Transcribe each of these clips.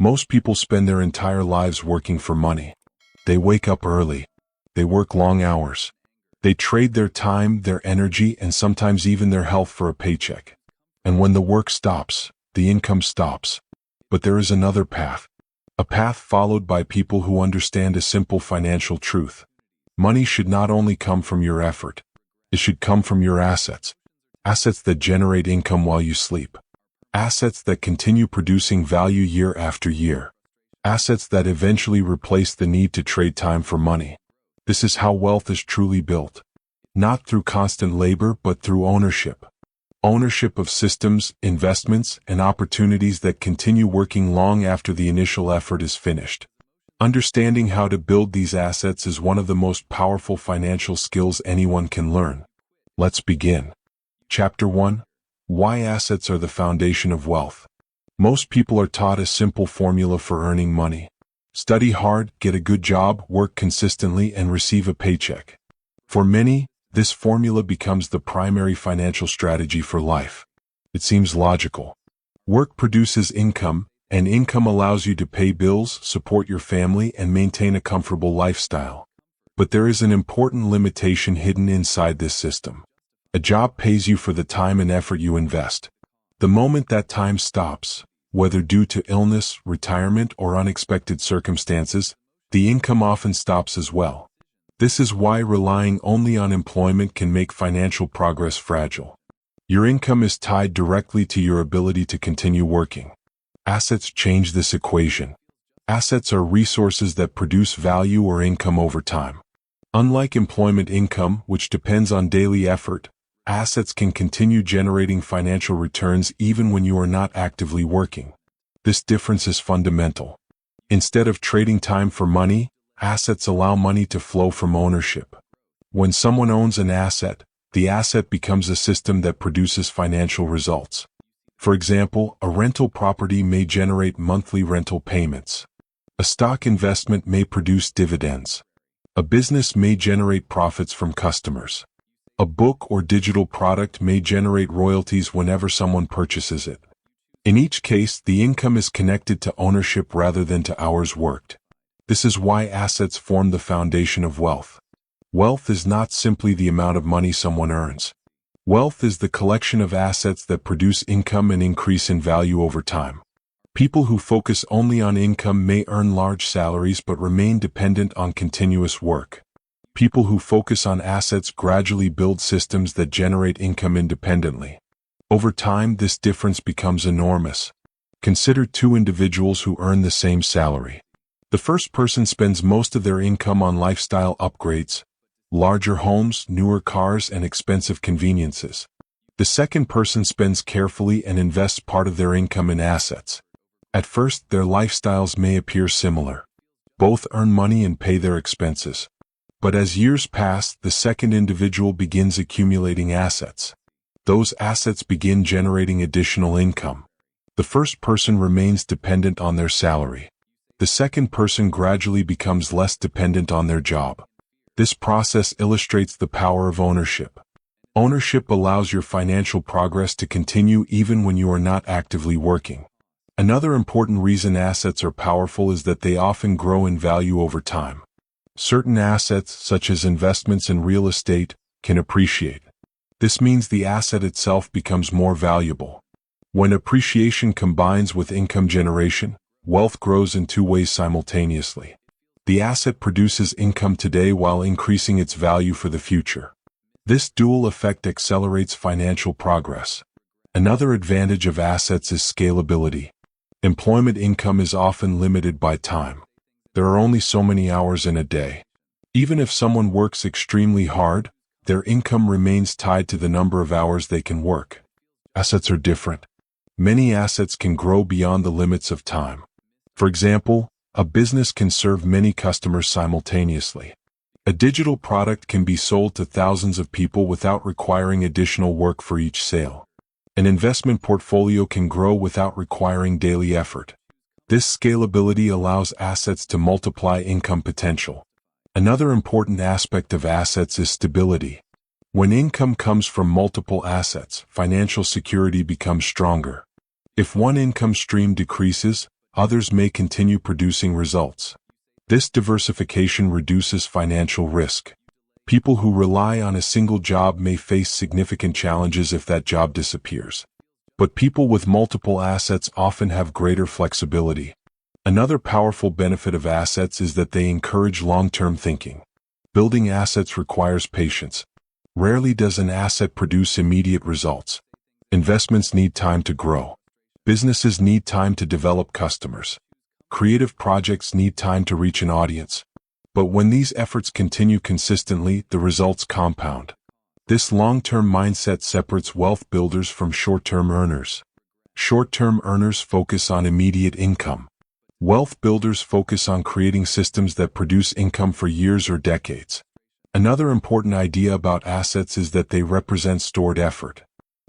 Most people spend their entire lives working for money. They wake up early. They work long hours. They trade their time, their energy, and sometimes even their health for a paycheck. And when the work stops, the income stops. But there is another path. A path followed by people who understand a simple financial truth. Money should not only come from your effort. It should come from your assets. Assets that generate income while you sleep. Assets that continue producing value year after year. Assets that eventually replace the need to trade time for money. This is how wealth is truly built. Not through constant labor, but through ownership. Ownership of systems, investments, and opportunities that continue working long after the initial effort is finished. Understanding how to build these assets is one of the most powerful financial skills anyone can learn. Let's begin. Chapter 1. Why assets are the foundation of wealth. Most people are taught a simple formula for earning money. Study hard, get a good job, work consistently, and receive a paycheck. For many, this formula becomes the primary financial strategy for life. It seems logical. Work produces income, and income allows you to pay bills, support your family, and maintain a comfortable lifestyle. But there is an important limitation hidden inside this system. A job pays you for the time and effort you invest. The moment that time stops, whether due to illness, retirement, or unexpected circumstances, the income often stops as well. This is why relying only on employment can make financial progress fragile. Your income is tied directly to your ability to continue working. Assets change this equation. Assets are resources that produce value or income over time. Unlike employment income, which depends on daily effort, assets can continue generating financial returns even when you are not actively working. This difference is fundamental. Instead of trading time for money, assets allow money to flow from ownership. When someone owns an asset, the asset becomes a system that produces financial results. For example, a rental property may generate monthly rental payments. A stock investment may produce dividends. A business may generate profits from customers. A book or digital product may generate royalties whenever someone purchases it. In each case, the income is connected to ownership rather than to hours worked. This is why assets form the foundation of wealth. Wealth is not simply the amount of money someone earns. Wealth is the collection of assets that produce income and increase in value over time. People who focus only on income may earn large salaries but remain dependent on continuous work. People who focus on assets gradually build systems that generate income independently. Over time, this difference becomes enormous. Consider two individuals who earn the same salary. The first person spends most of their income on lifestyle upgrades, larger homes, newer cars, and expensive conveniences. The second person spends carefully and invests part of their income in assets. At first, their lifestyles may appear similar. Both earn money and pay their expenses. But as years pass, the second individual begins accumulating assets. Those assets begin generating additional income. The first person remains dependent on their salary. The second person gradually becomes less dependent on their job. This process illustrates the power of ownership. Ownership allows your financial progress to continue even when you are not actively working. Another important reason assets are powerful is that they often grow in value over time. Certain assets, such as investments in real estate, can appreciate. This means the asset itself becomes more valuable. When appreciation combines with income generation, wealth grows in two ways simultaneously. The asset produces income today while increasing its value for the future. This dual effect accelerates financial progress. Another advantage of assets is scalability. Employment income is often limited by time. There are only so many hours in a day. Even if someone works extremely hard, their income remains tied to the number of hours they can work. Assets are different. Many assets can grow beyond the limits of time. For example, a business can serve many customers simultaneously. A digital product can be sold to thousands of people without requiring additional work for each sale. An investment portfolio can grow without requiring daily effort. This scalability allows assets to multiply income potential. Another important aspect of assets is stability. When income comes from multiple assets, financial security becomes stronger. If one income stream decreases, Others may continue producing results. This diversification reduces financial risk. People who rely on a single job may face significant challenges if that job disappears. But people with multiple assets often have greater flexibility. Another powerful benefit of assets is that they encourage long-term thinking. Building assets requires patience. Rarely does an asset produce immediate results. Investments need time to grow. Businesses need time to develop customers. Creative projects need time to reach an audience. But when these efforts continue consistently, the results compound. This long-term mindset separates wealth builders from short-term earners. Short-term earners focus on immediate income. Wealth builders focus on creating systems that produce income for years or decades. Another important idea about assets is that they represent stored effort.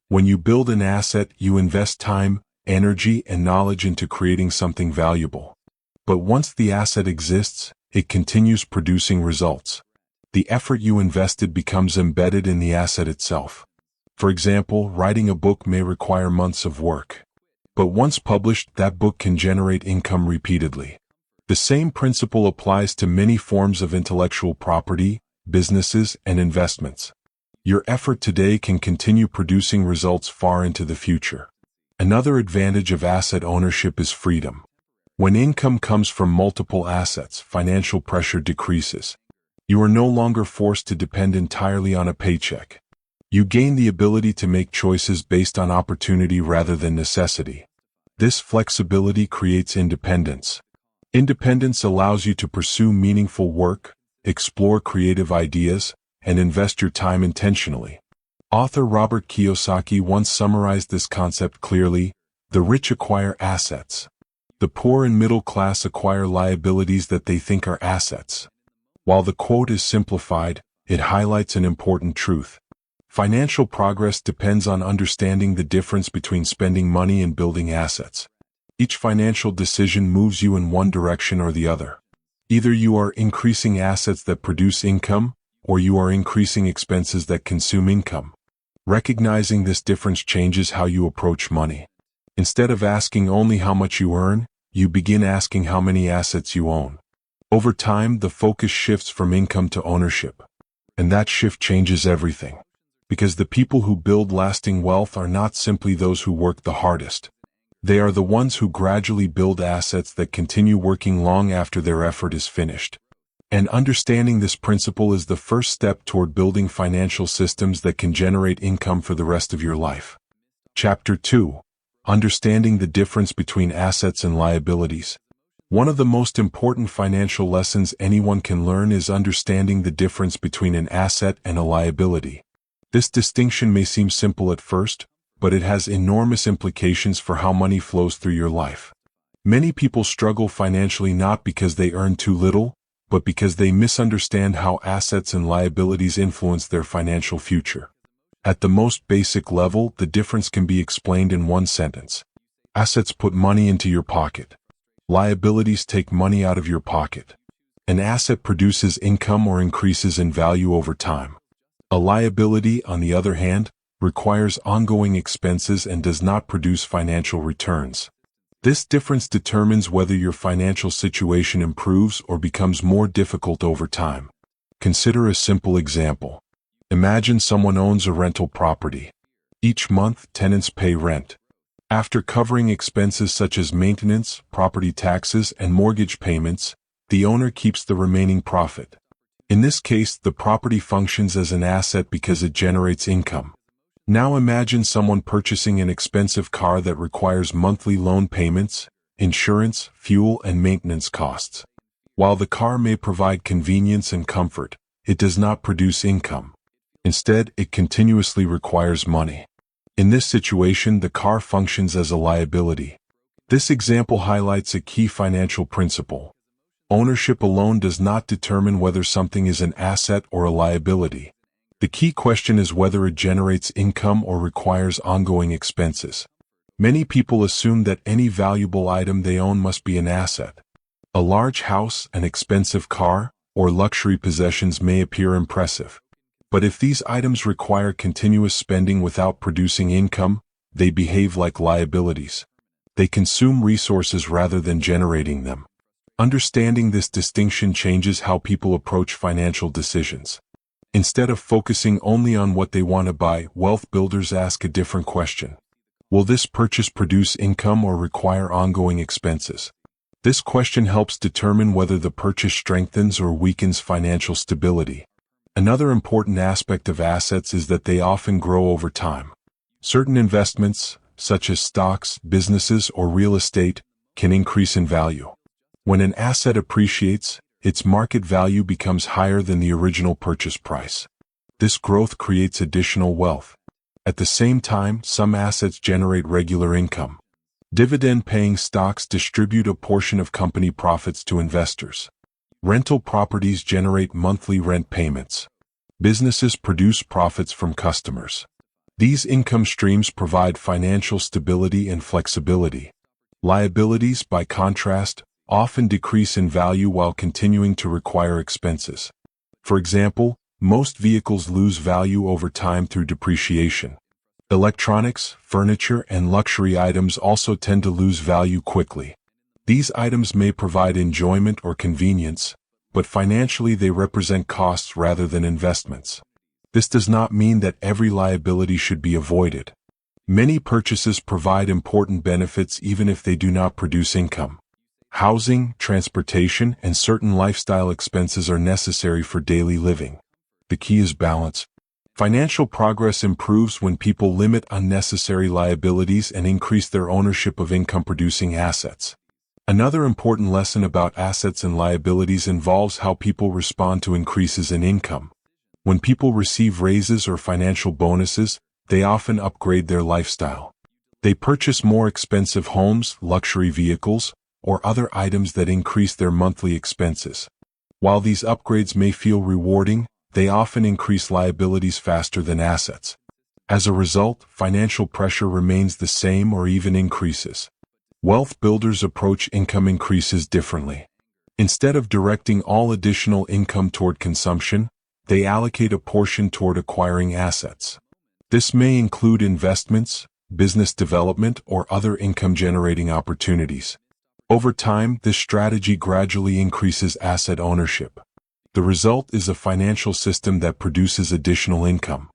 When you build an asset, you invest time, energy, and knowledge into creating something valuable. But once the asset exists, it continues producing results. The effort you invested becomes embedded in the asset itself. For example, writing a book may require months of work. But once published, that book can generate income repeatedly. The same principle applies to many forms of intellectual property, businesses, and investments. Your effort today can continue producing results far into the future. Another advantage of asset ownership is freedom. When income comes from multiple assets, financial pressure decreases. You are no longer forced to depend entirely on a paycheck. You gain the ability to make choices based on opportunity rather than necessity. This flexibility creates independence. Independence allows you to pursue meaningful work, explore creative ideas, and invest your time intentionally. Author Robert Kiyosaki once summarized this concept clearly: the rich acquire assets. The poor and middle class acquire liabilities that they think are assets. While the quote is simplified, it highlights an important truth. Financial progress depends on understanding the difference between spending money and building assets. Each financial decision moves you in one direction or the other. Either you are increasing assets that produce income, or you are increasing expenses that consume income. Recognizing this difference changes how you approach money. Instead of asking only how much you earn, you begin asking how many assets you own. Over time, the focus shifts from income to ownership. And that shift changes everything. Because the people who build lasting wealth are not simply those who work the hardest. They are the ones who gradually build assets that continue working long after their effort is finished. And understanding this principle is the first step toward building financial systems that can generate income for the rest of your life. Chapter 2. Understanding the difference between assets and liabilities. One of the most important financial lessons anyone can learn is understanding the difference between an asset and a liability. This distinction may seem simple at first, but it has enormous implications for how money flows through your life. Many people struggle financially not because they earn too little, but because they misunderstand how assets and liabilities influence their financial future. At the most basic level, the difference can be explained in one sentence. Assets put money into your pocket. Liabilities take money out of your pocket. An asset produces income or increases in value over time. A liability, on the other hand, requires ongoing expenses and does not produce financial returns. This difference determines whether your financial situation improves or becomes more difficult over time. Consider a simple example. Imagine someone owns a rental property. Each month, tenants pay rent. After covering expenses such as maintenance, property taxes, and mortgage payments, the owner keeps the remaining profit. In this case, the property functions as an asset because it generates income. Now imagine someone purchasing an expensive car that requires monthly loan payments, insurance, fuel, and maintenance costs. While the car may provide convenience and comfort, it does not produce income. Instead, it continuously requires money. In this situation, the car functions as a liability. This example highlights a key financial principle. Ownership alone does not determine whether something is an asset or a liability. The key question is whether it generates income or requires ongoing expenses. Many people assume that any valuable item they own must be an asset. A large house, an expensive car, or luxury possessions may appear impressive. But if these items require continuous spending without producing income, they behave like liabilities. They consume resources rather than generating them. Understanding this distinction changes how people approach financial decisions. Instead of focusing only on what they want to buy, wealth builders ask a different question. Will this purchase produce income or require ongoing expenses? This question helps determine whether the purchase strengthens or weakens financial stability. Another important aspect of assets is that they often grow over time. Certain investments, such as stocks, businesses, or real estate, can increase in value. When an asset appreciates, its market value becomes higher than the original purchase price. This growth creates additional wealth. At the same time, some assets generate regular income. Dividend-paying stocks distribute a portion of company profits to investors. Rental properties generate monthly rent payments. Businesses produce profits from customers. These income streams provide financial stability and flexibility. Liabilities, by contrast, often decrease in value while continuing to require expenses. For example, most vehicles lose value over time through depreciation. Electronics, furniture, and luxury items also tend to lose value quickly. These items may provide enjoyment or convenience, but financially they represent costs rather than investments. This does not mean that every liability should be avoided. Many purchases provide important benefits even if they do not produce income. Housing, transportation, and certain lifestyle expenses are necessary for daily living. The key is balance. Financial progress improves when people limit unnecessary liabilities and increase their ownership of income-producing assets. Another important lesson about assets and liabilities involves how people respond to increases in income. When people receive raises or financial bonuses, they often upgrade their lifestyle. They purchase more expensive homes, luxury vehicles, or other items that increase their monthly expenses. While these upgrades may feel rewarding, they often increase liabilities faster than assets. As a result, financial pressure remains the same or even increases. Wealth builders approach income increases differently. Instead of directing all additional income toward consumption, they allocate a portion toward acquiring assets. This may include investments, business development, or other income-generating opportunities. Over time, this strategy gradually increases asset ownership. The result is a financial system that produces additional income.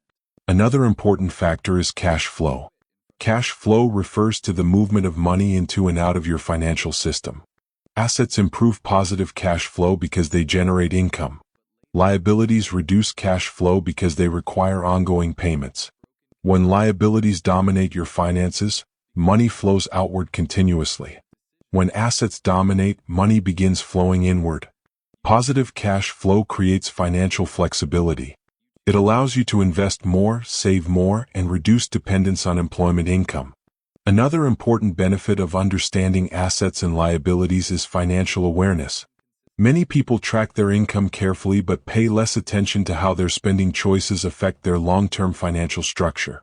Another important factor is cash flow. Cash flow refers to the movement of money into and out of your financial system. Assets improve positive cash flow because they generate income. Liabilities reduce cash flow because they require ongoing payments. When liabilities dominate your finances, money flows outward continuously. When assets dominate, money begins flowing inward. Positive cash flow creates financial flexibility. It allows you to invest more, save more, and reduce dependence on employment income. Another important benefit of understanding assets and liabilities is financial awareness. Many people track their income carefully but pay less attention to how their spending choices affect their long-term financial structure.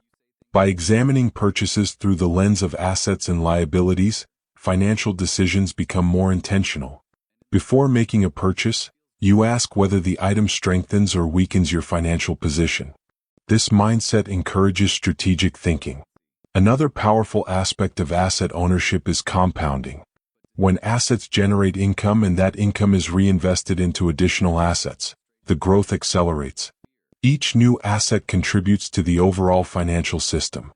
By examining purchases through the lens of assets and liabilities, financial decisions become more intentional. Before making a purchase, you ask whether the item strengthens or weakens your financial position. This mindset encourages strategic thinking. Another powerful aspect of asset ownership is compounding. When assets generate income and that income is reinvested into additional assets, the growth accelerates. Each new asset contributes to the overall financial system.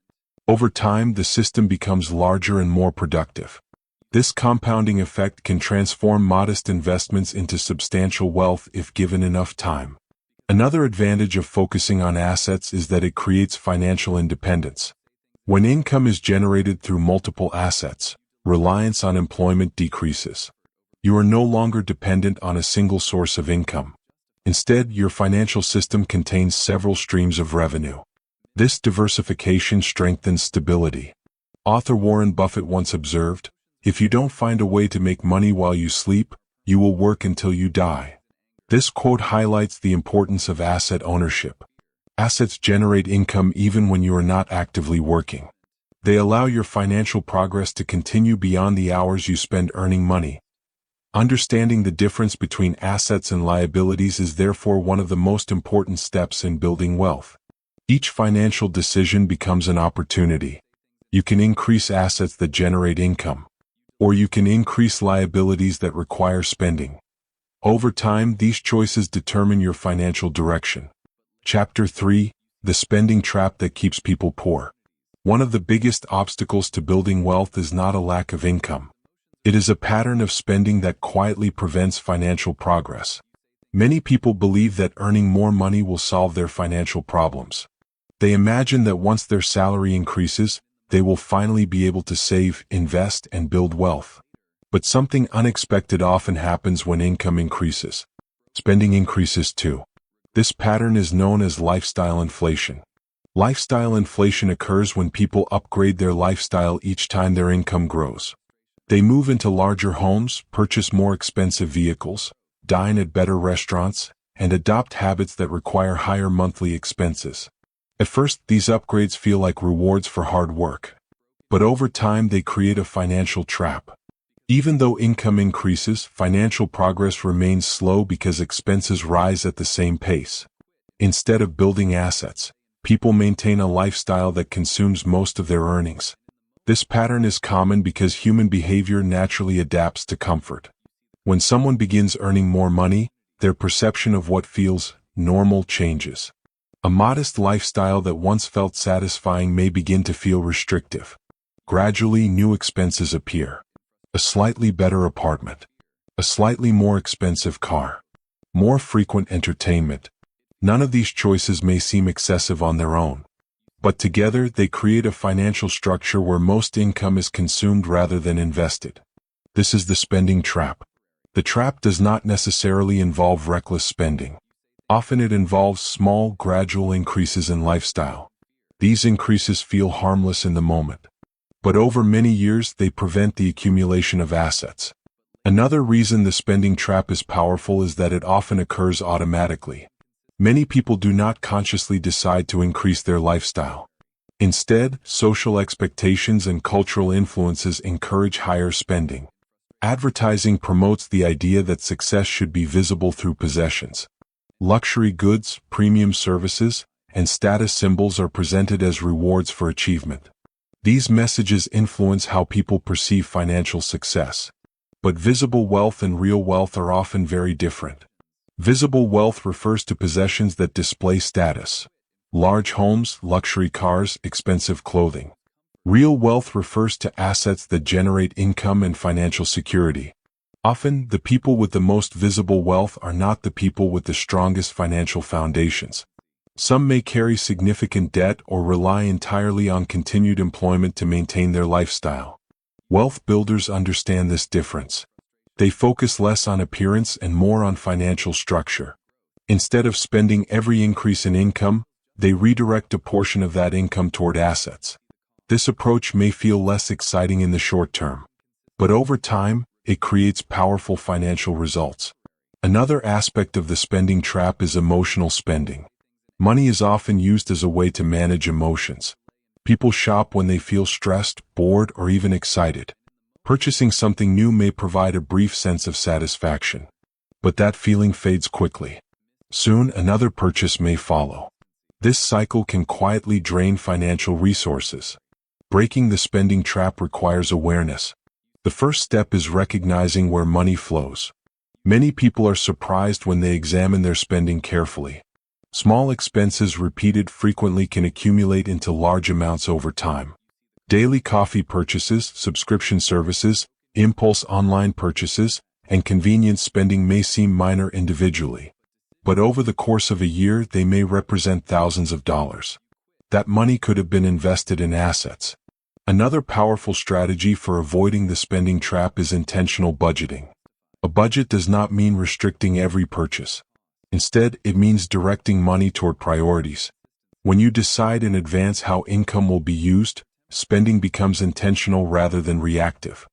Over time, the system becomes larger and more productive. This compounding effect can transform modest investments into substantial wealth if given enough time. Another advantage of focusing on assets is that it creates financial independence. When income is generated through multiple assets, reliance on employment decreases. You are no longer dependent on a single source of income. Instead, your financial system contains several streams of revenue. This diversification strengthens stability. Author Warren Buffett once observed, "If you don't find a way to make money while you sleep, you will work until you die." This quote highlights the importance of asset ownership. Assets generate income even when you are not actively working. They allow your financial progress to continue beyond the hours you spend earning money. Understanding the difference between assets and liabilities is therefore one of the most important steps in building wealth. Each financial decision becomes an opportunity. You can increase assets that generate income, or you can increase liabilities that require spending. Over time, these choices determine your financial direction. Chapter 3: The Spending Trap That Keeps People Poor. One of the biggest obstacles to building wealth is not a lack of income. It is a pattern of spending that quietly prevents financial progress. Many people believe that earning more money will solve their financial problems. They imagine that once their salary increases, they will finally be able to save, invest, and build wealth. But something unexpected often happens when income increases. Spending increases too. This pattern is known as lifestyle inflation. Lifestyle inflation occurs when people upgrade their lifestyle each time their income grows. They move into larger homes, purchase more expensive vehicles, dine at better restaurants, and adopt habits that require higher monthly expenses. At first, these upgrades feel like rewards for hard work. But over time, they create a financial trap. Even though income increases, financial progress remains slow because expenses rise at the same pace. Instead of building assets, people maintain a lifestyle that consumes most of their earnings. This pattern is common because human behavior naturally adapts to comfort. When someone begins earning more money, their perception of what feels normal changes. A modest lifestyle that once felt satisfying may begin to feel restrictive. Gradually, new expenses appear. A slightly better apartment. A slightly more expensive car. More frequent entertainment. None of these choices may seem excessive on their own. But together, they create a financial structure where most income is consumed rather than invested. This is the spending trap. The trap does not necessarily involve reckless spending. Often it involves small, gradual increases in lifestyle. These increases feel harmless in the moment. But over many years, they prevent the accumulation of assets. Another reason the spending trap is powerful is that it often occurs automatically. Many people do not consciously decide to increase their lifestyle. Instead, social expectations and cultural influences encourage higher spending. Advertising promotes the idea that success should be visible through possessions. Luxury goods, premium services, and status symbols are presented as rewards for achievement. These messages influence how people perceive financial success. But visible wealth and real wealth are often very different. Visible wealth refers to possessions that display status. Large homes, luxury cars, expensive clothing. Real wealth refers to assets that generate income and financial security. Often, the people with the most visible wealth are not the people with the strongest financial foundations. Some may carry significant debt or rely entirely on continued employment to maintain their lifestyle. Wealth builders understand this difference. They focus less on appearance and more on financial structure. Instead of spending every increase in income, they redirect a portion of that income toward assets. This approach may feel less exciting in the short term, but over time, it creates powerful financial results. Another aspect of the spending trap is emotional spending. Money is often used as a way to manage emotions. People shop when they feel stressed, bored, or even excited. Purchasing something new may provide a brief sense of satisfaction, but that feeling fades quickly. Soon, another purchase may follow. This cycle can quietly drain financial resources. Breaking the spending trap requires awareness. The first step is recognizing where money flows. Many people are surprised when they examine their spending carefully. Small expenses repeated frequently can accumulate into large amounts over time. Daily coffee purchases, subscription services, impulse online purchases, and convenience spending may seem minor individually. But over the course of a year, they may represent thousands of dollars. That money could have been invested in assets. Another powerful strategy for avoiding the spending trap is intentional budgeting. A budget does not mean restricting every purchase. Instead, it means directing money toward priorities. When you decide in advance how income will be used, spending becomes intentional rather than reactive.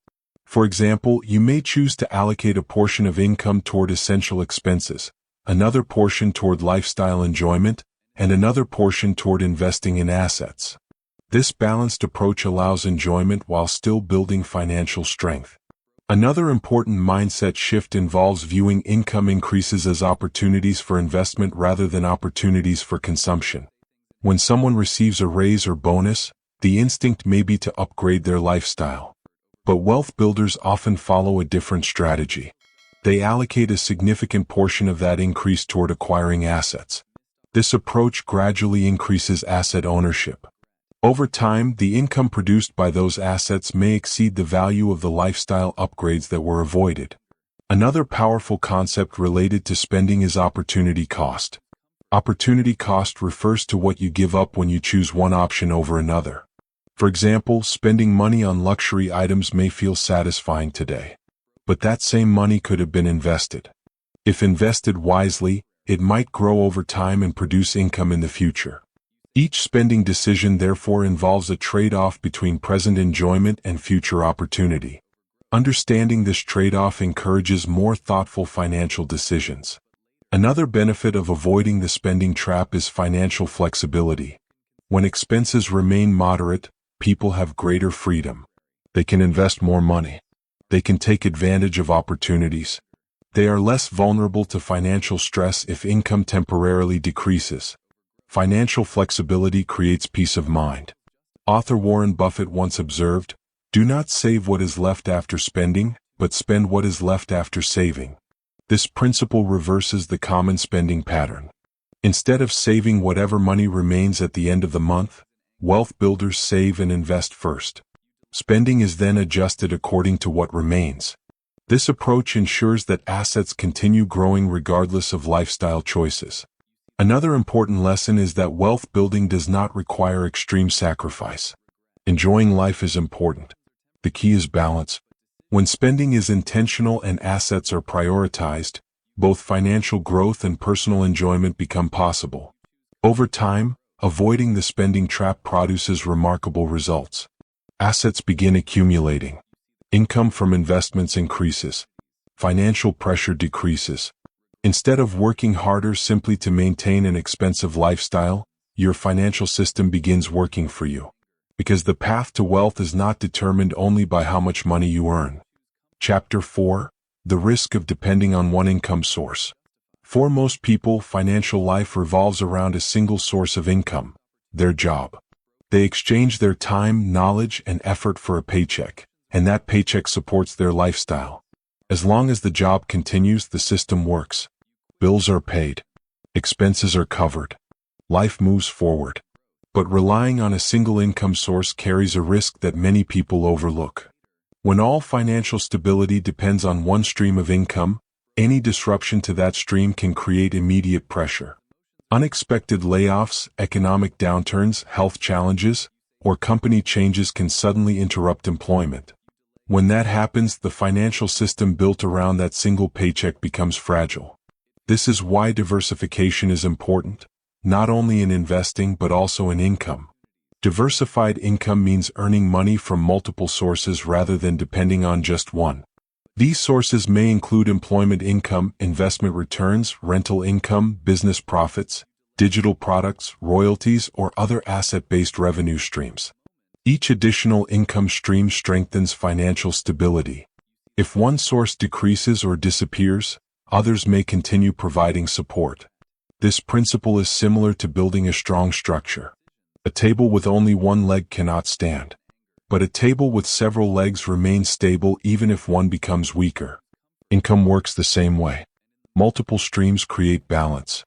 For example, you may choose to allocate a portion of income toward essential expenses, another portion toward lifestyle enjoyment, and another portion toward investing in assets. This balanced approach allows enjoyment while still building financial strength. Another important mindset shift involves viewing income increases as opportunities for investment rather than opportunities for consumption. When someone receives a raise or bonus, The instinct may be to upgrade their lifestyle. But wealth builders often follow a different strategy. They allocate a significant portion of that increase toward acquiring assets. This approach gradually increases asset ownership. Over time, the income produced by those assets may exceed the value of the lifestyle upgrades that were avoided. Another powerful concept related to spending is opportunity cost. Opportunity cost refers to what you give up when you choose one option over another. For example, spending money on luxury items may feel satisfying today, but that same money could have been invested. If invested wisely, it might grow over time and produce income in the future. Each spending decision therefore involves a trade-off between present enjoyment and future opportunity. Understanding this trade-off encourages more thoughtful financial decisions. Another benefit of avoiding the spending trap is financial flexibility. When expenses remain moderate, people have greater freedom. They can invest more money. They can take advantage of opportunities. They are less vulnerable to financial stress if income temporarily decreases. Financial flexibility creates peace of mind. Author Warren Buffett once observed, "Do not save what is left after spending, but spend what is left after saving." This principle reverses the common spending pattern. Instead of saving whatever money remains at the end of the month, wealth builders save and invest first. Spending is then adjusted according to what remains. This approach ensures that assets continue growing regardless of lifestyle choices. Another important lesson is that wealth building does not require extreme sacrifice. Enjoying life is important. The key is balance. When spending is intentional and assets are prioritized, both financial growth and personal enjoyment become possible. Over time, avoiding the spending trap produces remarkable results. Assets begin accumulating. Income from investments increases. Financial pressure decreases. Instead of working harder simply to maintain an expensive lifestyle, your financial system begins working for you. Because the path to wealth is not determined only by how much money you earn. Chapter 4: The Risk of Depending on One Income Source. For most people, financial life revolves around a single source of income: their job. They exchange their time, knowledge, and effort for a paycheck, and that paycheck supports their lifestyle. As long as the job continues, the system works. Bills are paid. Expenses are covered. Life moves forward. But relying on a single income source carries a risk that many people overlook. When all financial stability depends on one stream of income, any disruption to that stream can create immediate pressure. Unexpected layoffs, economic downturns, health challenges, or company changes can suddenly interrupt employment. When that happens, the financial system built around that single paycheck becomes fragile. This is why diversification is important, not only in investing but also in income. Diversified income means earning money from multiple sources rather than depending on just one. These sources may include employment income, investment returns, rental income, business profits, digital products, royalties, or other asset-based revenue streams. Each additional income stream strengthens financial stability. If one source decreases or disappears, others may continue providing support. This principle is similar to building a strong structure. A table with only one leg cannot stand. But a table with several legs remains stable even if one becomes weaker. Income works the same way. Multiple streams create balance.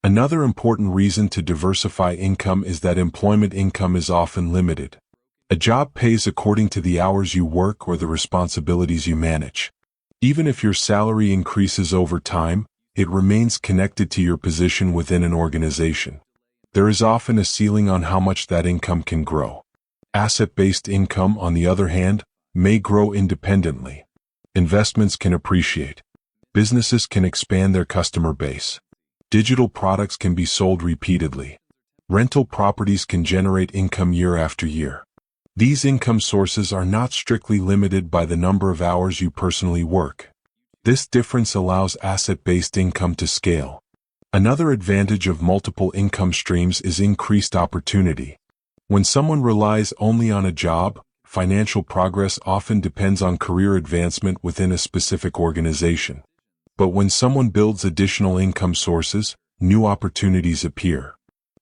Another important reason to diversify income is that employment income is often limited. A job pays according to the hours you work or the responsibilities you manage. Even if your salary increases over time, it remains connected to your position within an organization. There is often a ceiling on how much that income can grow. Asset-based income, on the other hand, may grow independently. Investments can appreciate. Businesses can expand their customer base. Digital products can be sold repeatedly. Rental properties can generate income year after year. These income sources are not strictly limited by the number of hours you personally work. This difference allows asset-based income to scale. Another advantage of multiple income streams is increased opportunity. When someone relies only on a job, financial progress often depends on career advancement within a specific organization. But when someone builds additional income sources, new opportunities appear.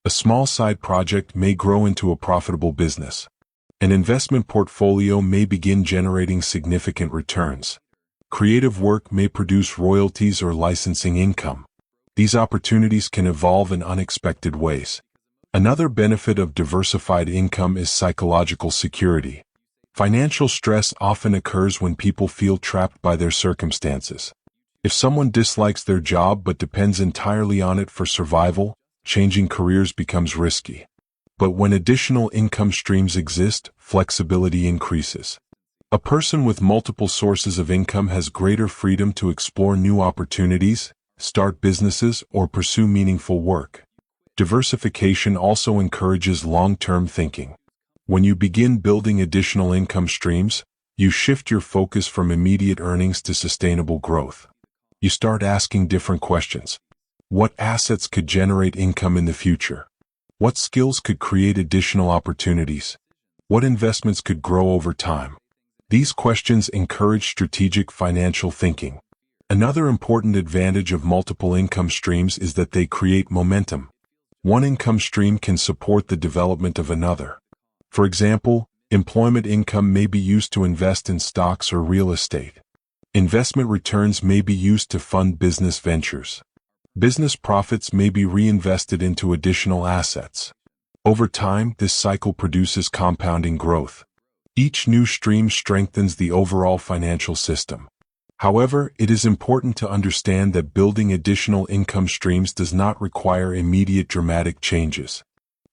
A small side project may grow into a profitable business. An investment portfolio may begin generating significant returns. Creative work may produce royalties or licensing income. These opportunities can evolve in unexpected ways. Another benefit of diversified income is psychological security. Financial stress often occurs when people feel trapped by their circumstances. If someone dislikes their job but depends entirely on it for survival, changing careers becomes risky. But when additional income streams exist, flexibility increases. A person with multiple sources of income has greater freedom to explore new opportunities, start businesses, or pursue meaningful work. Diversification also encourages long-term thinking. When you begin building additional income streams, you shift your focus from immediate earnings to sustainable growth. You start asking different questions. What assets could generate income in the future? What skills could create additional opportunities? What investments could grow over time? These questions encourage strategic financial thinking. Another important advantage of multiple income streams is that they create momentum. One income stream can support the development of another. For example, employment income may be used to invest in stocks or real estate. Investment returns may be used to fund business ventures. Business profits may be reinvested into additional assets. Over time, this cycle produces compounding growth. Each new stream strengthens the overall financial system. However, it is important to understand that building additional income streams does not require immediate dramatic changes.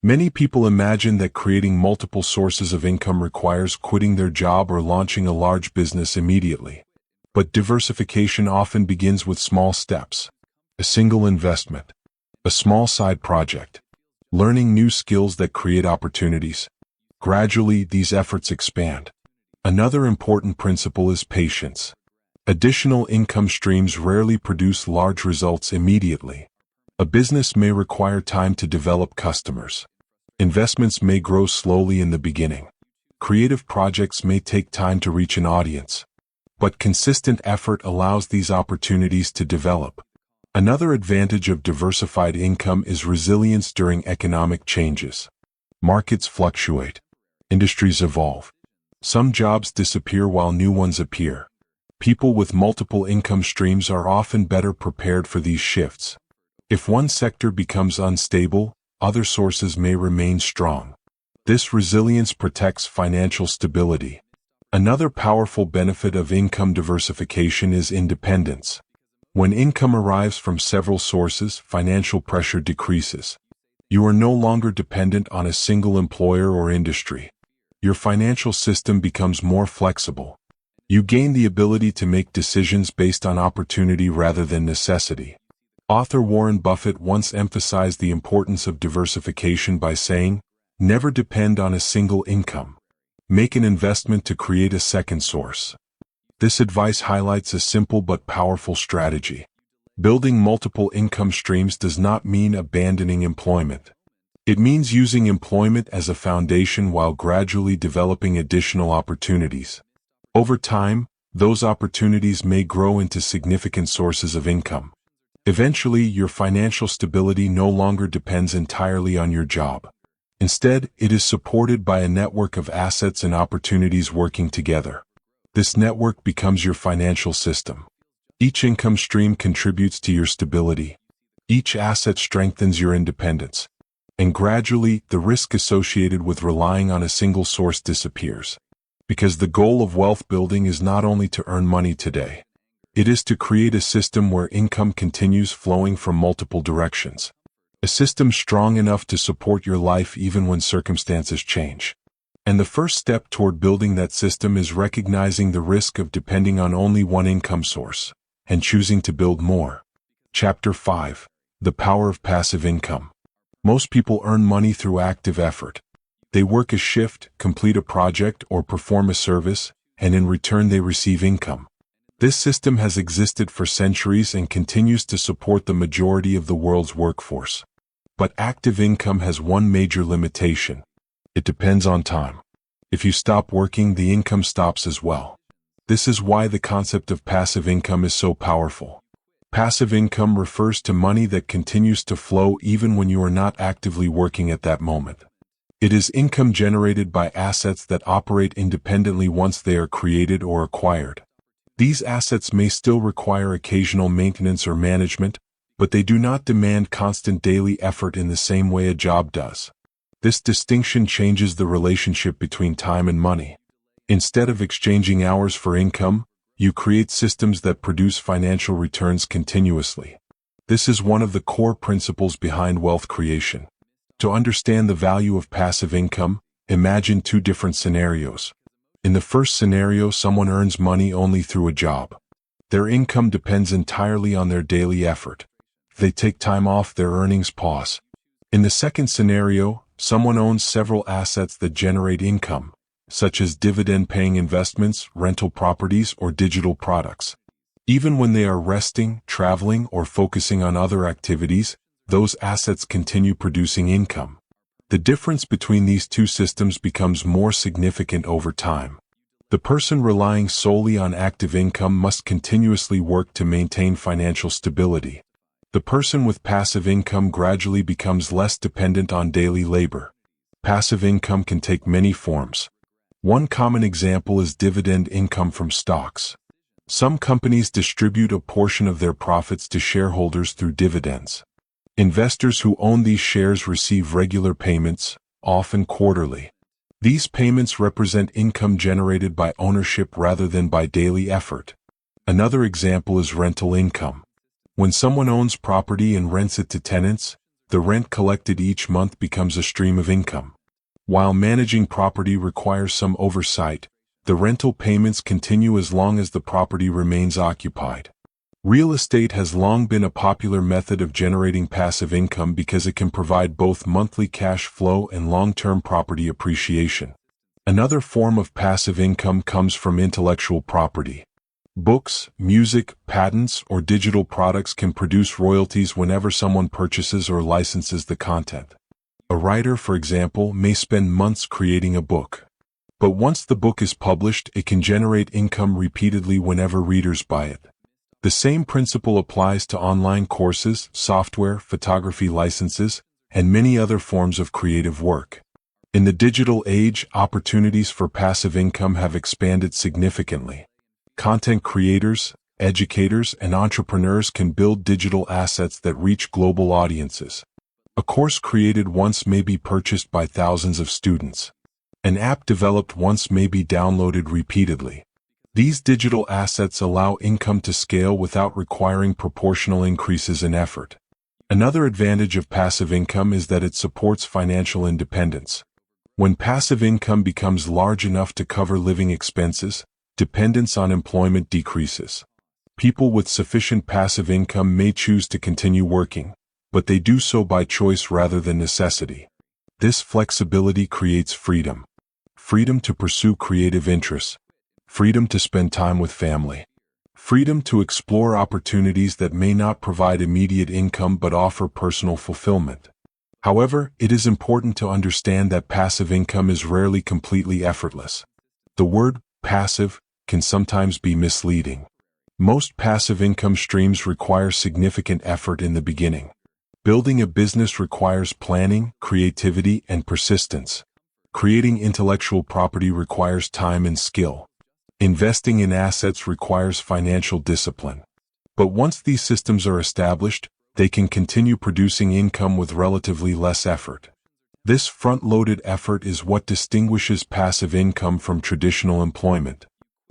Many people imagine that creating multiple sources of income requires quitting their job or launching a large business immediately. But diversification often begins with small steps. A single investment, a small side project, learning new skills that create opportunities. Gradually, these efforts expand. Another important principle is patience. Additional income streams rarely produce large results immediately. A business may require time to develop customers. Investments may grow slowly in the beginning. Creative projects may take time to reach an audience. But consistent effort allows these opportunities to develop. Another advantage of diversified income is resilience during economic changes. Markets fluctuate. Industries evolve. Some jobs disappear while new ones appear. People with multiple income streams are often better prepared for these shifts. If one sector becomes unstable, other sources may remain strong. This resilience protects financial stability. Another powerful benefit of income diversification is independence. When income arrives from several sources, financial pressure decreases. You are no longer dependent on a single employer or industry. Your financial system becomes more flexible. You gain the ability to make decisions based on opportunity rather than necessity. Author Warren Buffett once emphasized the importance of diversification by saying, "Never depend on a single income. Make an investment to create a second source." This advice highlights a simple but powerful strategy. Building multiple income streams does not mean abandoning employment. It means using employment as a foundation while gradually developing additional opportunities. Over time, those opportunities may grow into significant sources of income. Eventually, your financial stability no longer depends entirely on your job. Instead, it is supported by a network of assets and opportunities working together. This network becomes your financial system. Each income stream contributes to your stability. Each asset strengthens your independence. And gradually, the risk associated with relying on a single source disappears. Because the goal of wealth building is not only to earn money today. It is to create a system where income continues flowing from multiple directions. A system strong enough to support your life even when circumstances change. And the first step toward building that system is recognizing the risk of depending on only one income source, and choosing to build more. Chapter 5. The Power of Passive Income. Most people earn money through active effort. They work a shift, complete a project, or perform a service, and in return they receive income. This system has existed for centuries and continues to support the majority of the world's workforce. But active income has one major limitation. It depends on time. If you stop working, the income stops as well. This is why the concept of passive income is so powerful. Passive income refers to money that continues to flow even when you are not actively working at that moment. It is income generated by assets that operate independently once they are created or acquired. These assets may still require occasional maintenance or management, but they do not demand constant daily effort in the same way a job does. This distinction changes the relationship between time and money. Instead of exchanging hours for income, you create systems that produce financial returns continuously. This is one of the core principles behind wealth creation. To understand the value of passive income, imagine two different scenarios. In the first scenario, someone earns money only through a job. Their income depends entirely on their daily effort. If they take time off, their earnings pause. In the second scenario, someone owns several assets that generate income, such as dividend-paying investments, rental properties, or digital products. Even when they are resting, traveling, or focusing on other activities, those assets continue producing income. The difference between these two systems becomes more significant over time. The person relying solely on active income must continuously work to maintain financial stability. The person with passive income gradually becomes less dependent on daily labor. Passive income can take many forms. One common example is dividend income from stocks. Some companies distribute a portion of their profits to shareholders through dividends. Investors who own these shares receive regular payments, often quarterly. These payments represent income generated by ownership rather than by daily effort. Another example is rental income. When someone owns property and rents it to tenants, the rent collected each month becomes a stream of income. While managing property requires some oversight, the rental payments continue as long as the property remains occupied. Real estate has long been a popular method of generating passive income because it can provide both monthly cash flow and long-term property appreciation. Another form of passive income comes from intellectual property. Books, music, patents, or digital products can produce royalties whenever someone purchases or licenses the content. A writer, for example, may spend months creating a book. But once the book is published, it can generate income repeatedly whenever readers buy it. The same principle applies to online courses, software, photography licenses, and many other forms of creative work. In the digital age, opportunities for passive income have expanded significantly. Content creators, educators, and entrepreneurs can build digital assets that reach global audiences. A course created once may be purchased by thousands of students. An app developed once may be downloaded repeatedly. These digital assets allow income to scale without requiring proportional increases in effort. Another advantage of passive income is that it supports financial independence. When passive income becomes large enough to cover living expenses, dependence on employment decreases. People with sufficient passive income may choose to continue working, but they do so by choice rather than necessity. This flexibility creates freedom. Freedom to pursue creative interests. Freedom to spend time with family. Freedom to explore opportunities that may not provide immediate income but offer personal fulfillment. However, it is important to understand that passive income is rarely completely effortless. The word passive can sometimes be misleading. Most passive income streams require significant effort in the beginning. Building a business requires planning, creativity, and persistence. Creating intellectual property requires time and skill. Investing in assets requires financial discipline. But once these systems are established, they can continue producing income with relatively less effort. This front-loaded effort is what distinguishes passive income from traditional employment.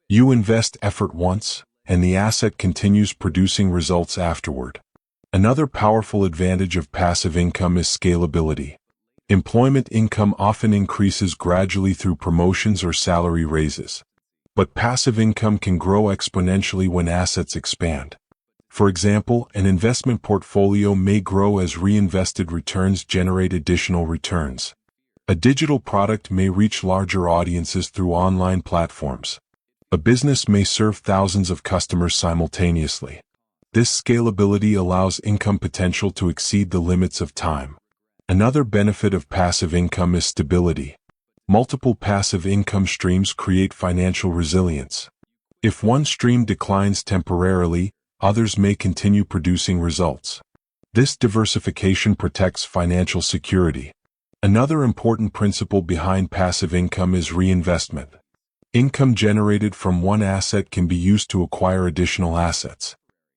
You invest effort once, and the asset continues producing results afterward. Another powerful advantage of passive income is scalability. Employment income often increases gradually through promotions or salary raises. But passive income can grow exponentially when assets expand. For example, an investment portfolio may grow as reinvested returns generate additional returns. A digital product may reach larger audiences through online platforms. A business may serve thousands of customers simultaneously. This scalability allows income potential to exceed the limits of time. Another benefit of passive income is stability. Multiple passive income streams create financial resilience. If one stream declines temporarily, others may continue producing results. This diversification protects financial security. Another important principle behind passive income is reinvestment. Income generated from one asset can be used to acquire additional assets.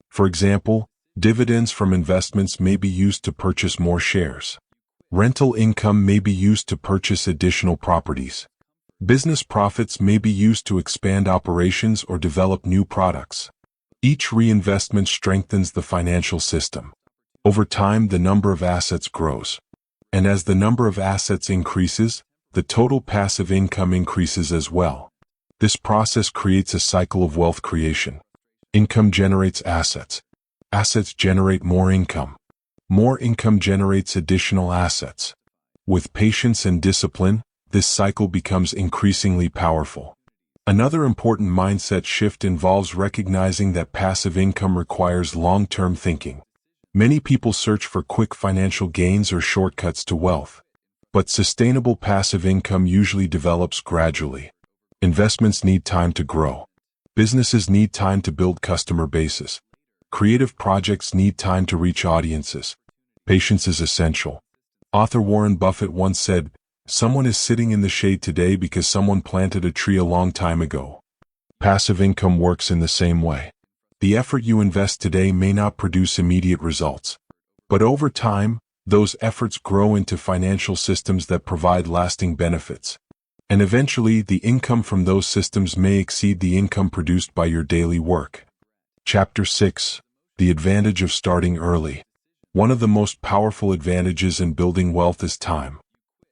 For example, dividends from investments may be used to purchase more shares. Rental income may be used to purchase additional properties. Business profits may be used to expand operations or develop new products. Each reinvestment strengthens the financial system. Over time, the number of assets grows. And as the number of assets increases, the total passive income increases as well. This process creates a cycle of wealth creation. Income generates assets. Assets generate more income. More income generates additional assets. With patience and discipline, this cycle becomes increasingly powerful. Another important mindset shift involves recognizing that passive income requires long-term thinking. Many people search for quick financial gains or shortcuts to wealth. But sustainable passive income usually develops gradually. Investments need time to grow. Businesses need time to build customer bases. Creative projects need time to reach audiences. Patience is essential. Author Warren Buffett once said, "Someone is sitting in the shade today because someone planted a tree a long time ago." Passive income works in the same way. The effort you invest today may not produce immediate results. But over time, those efforts grow into financial systems that provide lasting benefits. And eventually, the income from those systems may exceed the income produced by your daily work. Chapter 6. The Advantage of Starting Early. One of the most powerful advantages in building wealth is time.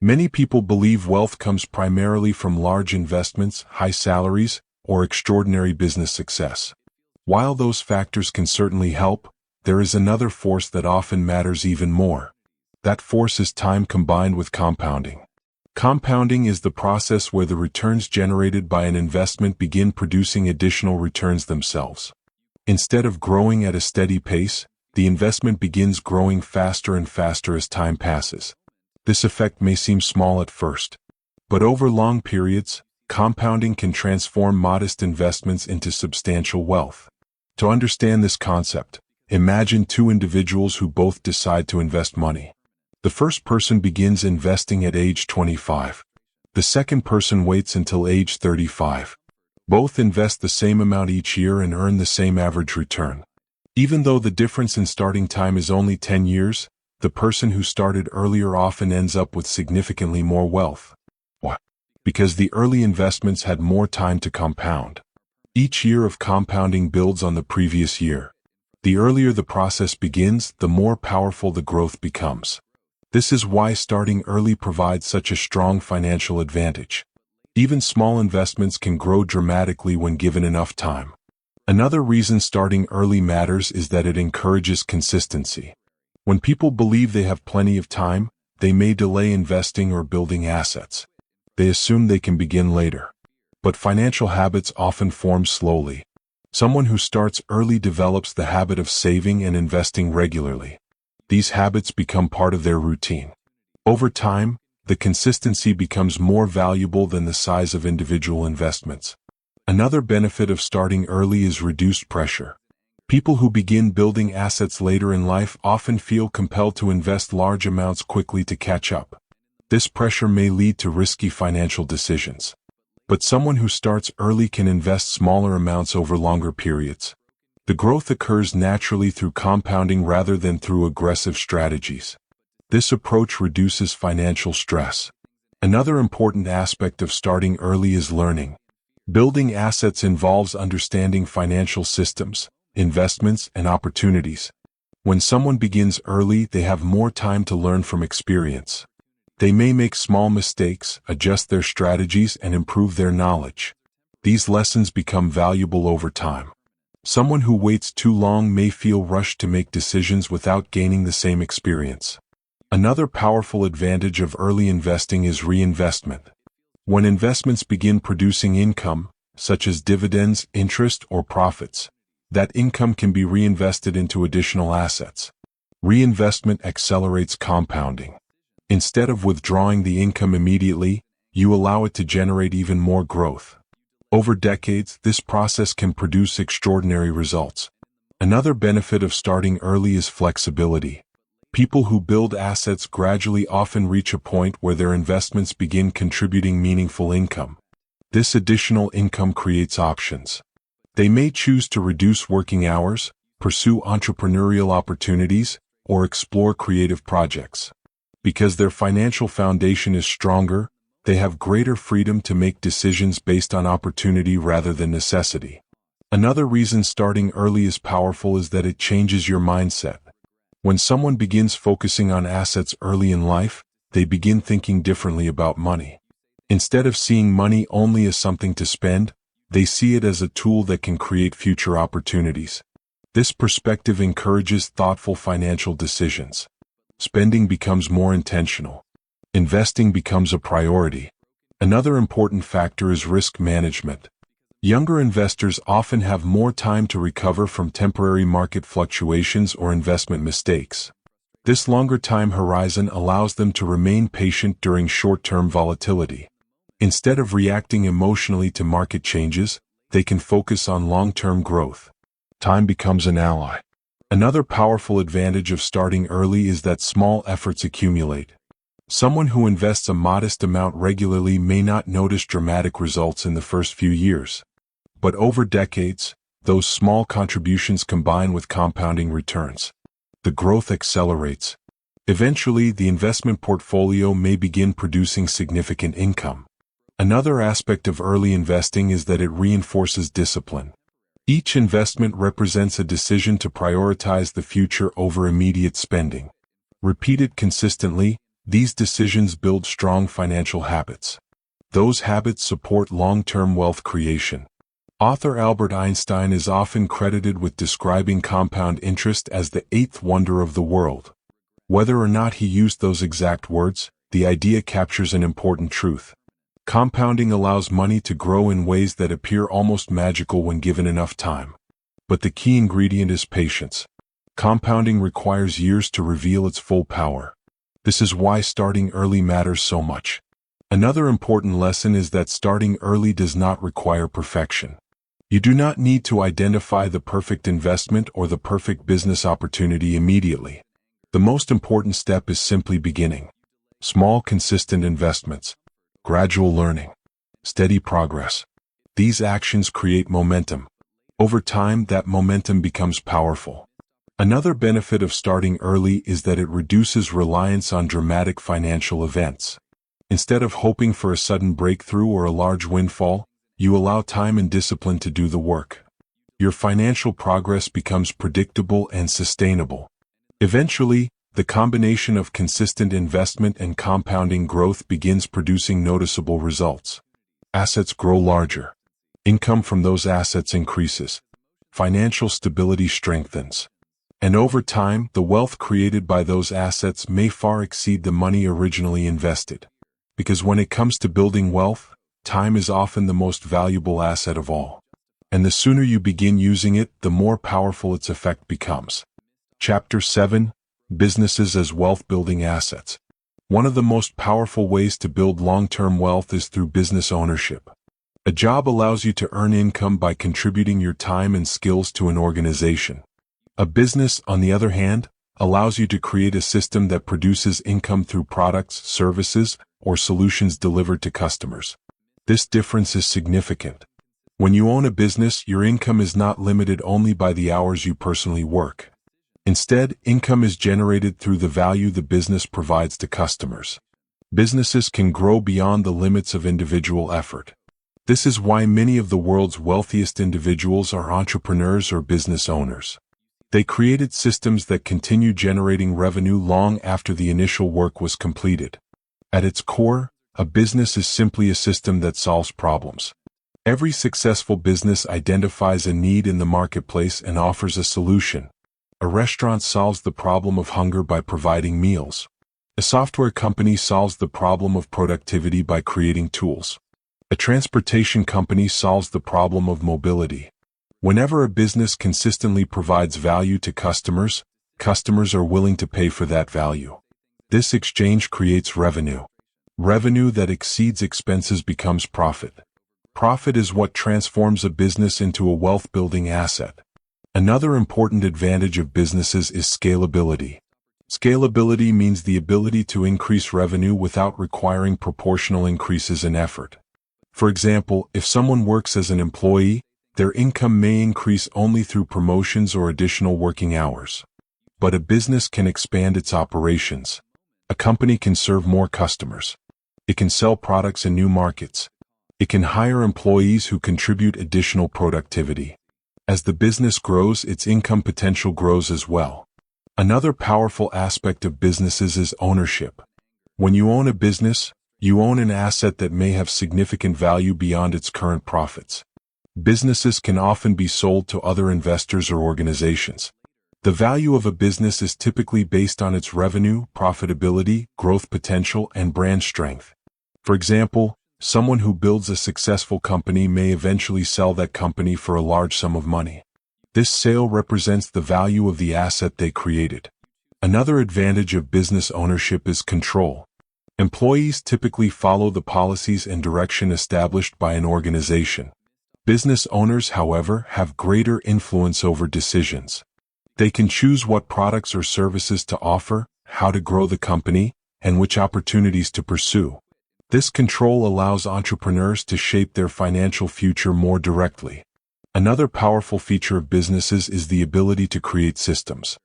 Many people believe wealth comes primarily from large investments, high salaries, or extraordinary business success. While those factors can certainly help, there is another force that often matters even more. That force is time combined with compounding. Compounding is the process where the returns generated by an investment begin producing additional returns themselves. Instead of growing at a steady pace, the investment begins growing faster and faster as time passes. This effect may seem small at first, but over long periods, compounding can transform modest investments into substantial wealth. To understand this concept, imagine two individuals who both decide to invest money. The first person begins investing at age 25. The second person waits until age 35. Both invest the same amount each year and earn the same average return. Even though the difference in starting time is only 10 years, the person who started earlier often ends up with significantly more wealth. Why? Because the early investments had more time to compound. Each year of compounding builds on the previous year. The earlier the process begins, the more powerful the growth becomes. This is why starting early provides such a strong financial advantage. Even small investments can grow dramatically when given enough time. Another reason starting early matters is that it encourages consistency. When people believe they have plenty of time, they may delay investing or building assets. They assume they can begin later. But financial habits often form slowly. Someone who starts early develops the habit of saving and investing regularly. These habits become part of their routine. Over time, the consistency becomes more valuable than the size of individual investments. Another benefit of starting early is reduced pressure. People who begin building assets later in life often feel compelled to invest large amounts quickly to catch up. This pressure may lead to risky financial decisions. But someone who starts early can invest smaller amounts over longer periods. The growth occurs naturally through compounding rather than through aggressive strategies. This approach reduces financial stress. Another important aspect of starting early is learning. Building assets involves understanding financial systems, investments, and opportunities. When someone begins early, they have more time to learn from experience. They may make small mistakes, adjust their strategies, and improve their knowledge. These lessons become valuable over time. Someone who waits too long may feel rushed to make decisions without gaining the same experience. Another powerful advantage of early investing is reinvestment. When investments begin producing income, such as dividends, interest, or profits, that income can be reinvested into additional assets. Reinvestment accelerates compounding. Instead of withdrawing the income immediately, you allow it to generate even more growth. Over decades, this process can produce extraordinary results. Another benefit of starting early is flexibility. People who build assets gradually often reach a point where their investments begin contributing meaningful income. This additional income creates options. They may choose to reduce working hours, pursue entrepreneurial opportunities, or explore creative projects. Because their financial foundation is stronger, they have greater freedom to make decisions based on opportunity rather than necessity. Another reason starting early is powerful is that it changes your mindset. When someone begins focusing on assets early in life, they begin thinking differently about money. Instead of seeing money only as something to spend, they see it as a tool that can create future opportunities. This perspective encourages thoughtful financial decisions. Spending becomes more intentional. Investing becomes a priority. Another important factor is risk management. Younger investors often have more time to recover from temporary market fluctuations or investment mistakes. This longer time horizon allows them to remain patient during short-term volatility. Instead of reacting emotionally to market changes, they can focus on long-term growth. Time becomes an ally. Another powerful advantage of starting early is that small efforts accumulate. Someone who invests a modest amount regularly may not notice dramatic results in the first few years. But over decades, those small contributions combine with compounding returns. The growth accelerates. Eventually, the investment portfolio may begin producing significant income. Another aspect of early investing is that it reinforces discipline. Each investment represents a decision to prioritize the future over immediate spending. Repeated consistently, these decisions build strong financial habits. Those habits support long-term wealth creation. Author Albert Einstein is often credited with describing compound interest as the eighth wonder of the world. Whether or not he used those exact words, the idea captures an important truth. Compounding allows money to grow in ways that appear almost magical when given enough time. But the key ingredient is patience. Compounding requires years to reveal its full power. This is why starting early matters so much. Another important lesson is that starting early does not require perfection. You do not need to identify the perfect investment or the perfect business opportunity immediately. The most important step is simply beginning. Small, consistent investments, gradual learning, steady progress. These actions create momentum. Over time, that momentum becomes powerful. Another benefit of starting early is that it reduces reliance on dramatic financial events. Instead of hoping for a sudden breakthrough or a large windfall, you allow time and discipline to do the work. Your financial progress becomes predictable and sustainable. Eventually, the combination of consistent investment and compounding growth begins producing noticeable results. Assets grow larger. Income from those assets increases. Financial stability strengthens. And over time, the wealth created by those assets may far exceed the money originally invested. Because when it comes to building wealth, time is often the most valuable asset of all. And the sooner you begin using it, the more powerful its effect becomes. Chapter 7: Businesses as Wealth-Building Assets. One of the most powerful ways to build long-term wealth is through business ownership. A job allows you to earn income by contributing your time and skills to an organization. A business, on the other hand, allows you to create a system that produces income through products, services, or solutions delivered to customers. This difference is significant. When you own a business, your income is not limited only by the hours you personally work. Instead, income is generated through the value the business provides to customers. Businesses can grow beyond the limits of individual effort. This is why many of the world's wealthiest individuals are entrepreneurs or business owners. They created systems that continue generating revenue long after the initial work was completed. At its core, a business is simply a system that solves problems. Every successful business identifies a need in the marketplace and offers a solution. A restaurant solves the problem of hunger by providing meals. A software company solves the problem of productivity by creating tools. A transportation company solves the problem of mobility. Whenever a business consistently provides value to customers, customers are willing to pay for that value. This exchange creates revenue. Revenue that exceeds expenses becomes profit. Profit is what transforms a business into a wealth-building asset. Another important advantage of businesses is scalability. Scalability means the ability to increase revenue without requiring proportional increases in effort. For example, if someone works as an employee, their income may increase only through promotions or additional working hours. But a business can expand its operations. A company can serve more customers. It can sell products in new markets. It can hire employees who contribute additional productivity. As the business grows, its income potential grows as well. Another powerful aspect of businesses is ownership. When you own a business, you own an asset that may have significant value beyond its current profits. Businesses can often be sold to other investors or organizations. The value of a business is typically based on its revenue, profitability, growth potential, and brand strength. For example, someone who builds a successful company may eventually sell that company for a large sum of money. This sale represents the value of the asset they created. Another advantage of business ownership is control. Employees typically follow the policies and direction established by an organization. Business owners, however, have greater influence over decisions. They can choose what products or services to offer, how to grow the company, and which opportunities to pursue. This control allows entrepreneurs to shape their financial future more directly. Another powerful feature of businesses is the ability to create systems.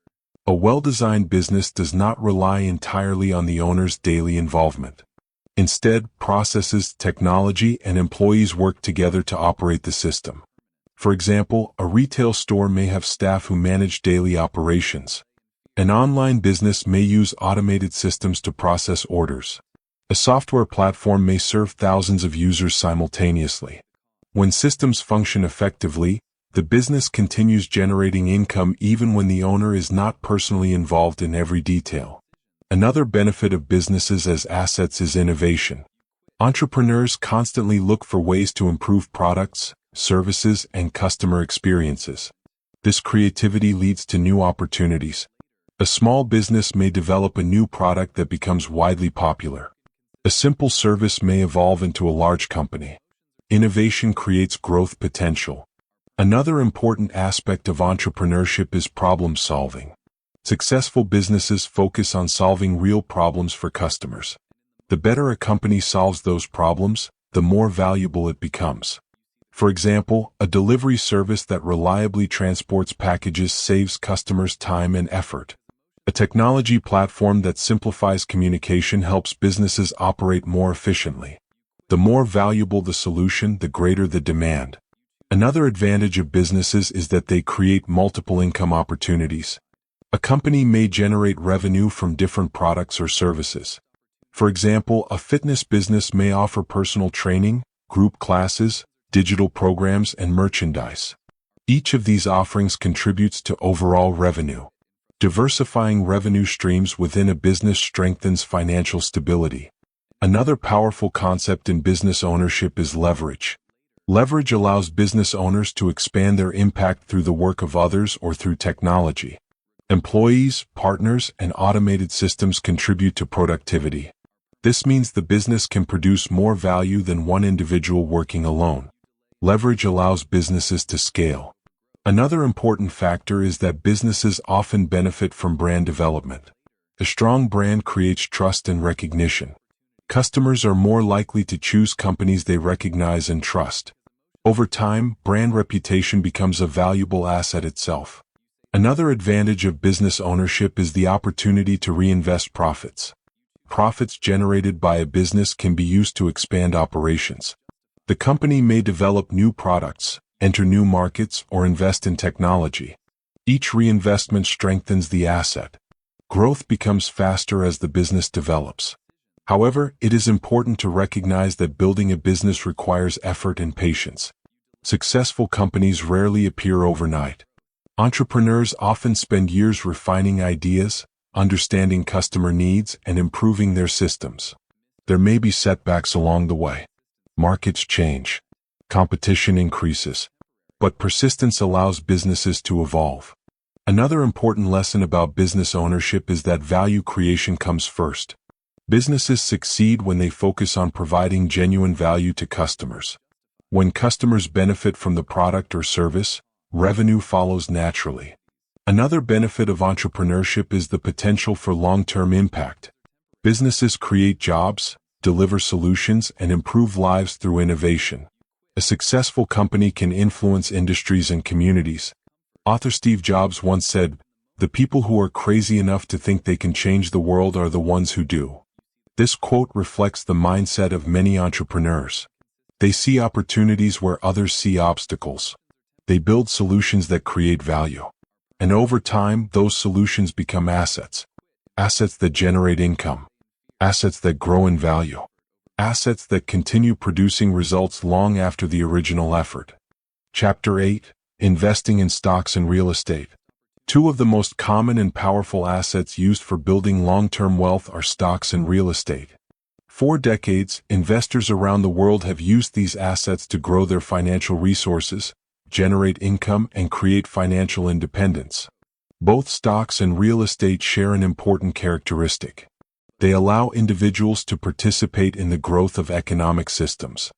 A well-designed business does not rely entirely on the owner's daily involvement. Instead, processes, technology, and employees work together to operate the system. For example, a retail store may have staff who manage daily operations. An online business may use automated systems to process orders. A software platform may serve thousands of users simultaneously. When systems function effectively, the business continues generating income even when the owner is not personally involved in every detail. Another benefit of businesses as assets is innovation. Entrepreneurs constantly look for ways to improve products, services, and customer experiences. This creativity leads to new opportunities. A small business may develop a new product that becomes widely popular. A simple service may evolve into a large company. Innovation creates growth potential. Another important aspect of entrepreneurship is problem solving. Successful businesses focus on solving real problems for customers. The better a company solves those problems, the more valuable it becomes. For example, a delivery service that reliably transports packages saves customers time and effort. A technology platform that simplifies communication helps businesses operate more efficiently. The more valuable the solution, the greater the demand. Another advantage of businesses is that they create multiple income opportunities. A company may generate revenue from different products or services. For example, a fitness business may offer personal training, group classes, digital programs, and merchandise. Each of these offerings contributes to overall revenue. Diversifying revenue streams within a business strengthens financial stability. Another powerful concept in business ownership is leverage. Leverage allows business owners to expand their impact through the work of others or through technology. Employees, partners, and automated systems contribute to productivity. This means the business can produce more value than one individual working alone. Leverage allows businesses to scale. Another important factor is that businesses often benefit from brand development. A strong brand creates trust and recognition. Customers are more likely to choose companies they recognize and trust. Over time, brand reputation becomes a valuable asset itself. Another advantage of business ownership is the opportunity to reinvest profits. Profits generated by a business can be used to expand operations. The company may develop new products, enter new markets, or invest in technology. Each reinvestment strengthens the asset. Growth becomes faster as the business develops. However, it is important to recognize that building a business requires effort and patience. Successful companies rarely appear overnight. Entrepreneurs often spend years refining ideas, understanding customer needs, and improving their systems. There may be setbacks along the way. Markets change. Competition increases. But persistence allows businesses to evolve. Another important lesson about business ownership is that value creation comes first. Businesses succeed when they focus on providing genuine value to customers. When customers benefit from the product or service, revenue follows naturally. Another benefit of entrepreneurship is the potential for long-term impact. Businesses create jobs, deliver solutions, and improve lives through innovation. A successful company can influence industries and communities. Author Steve Jobs once said, "The people who are crazy enough to think they can change the world are the ones who do." This quote reflects the mindset of many entrepreneurs. They see opportunities where others see obstacles. They build solutions that create value. And over time, those solutions become assets. Assets that generate income. Assets that grow in value. Assets that continue producing results long after the original effort. Chapter 8: Investing in Stocks and Real Estate. Two of the most common and powerful assets used for building long-term wealth are stocks and real estate. For decades, investors around the world have used these assets to grow their financial resources, generate income, and create financial independence. Both stocks and real estate share an important characteristic. They allow individuals to participate in the growth of economic systems.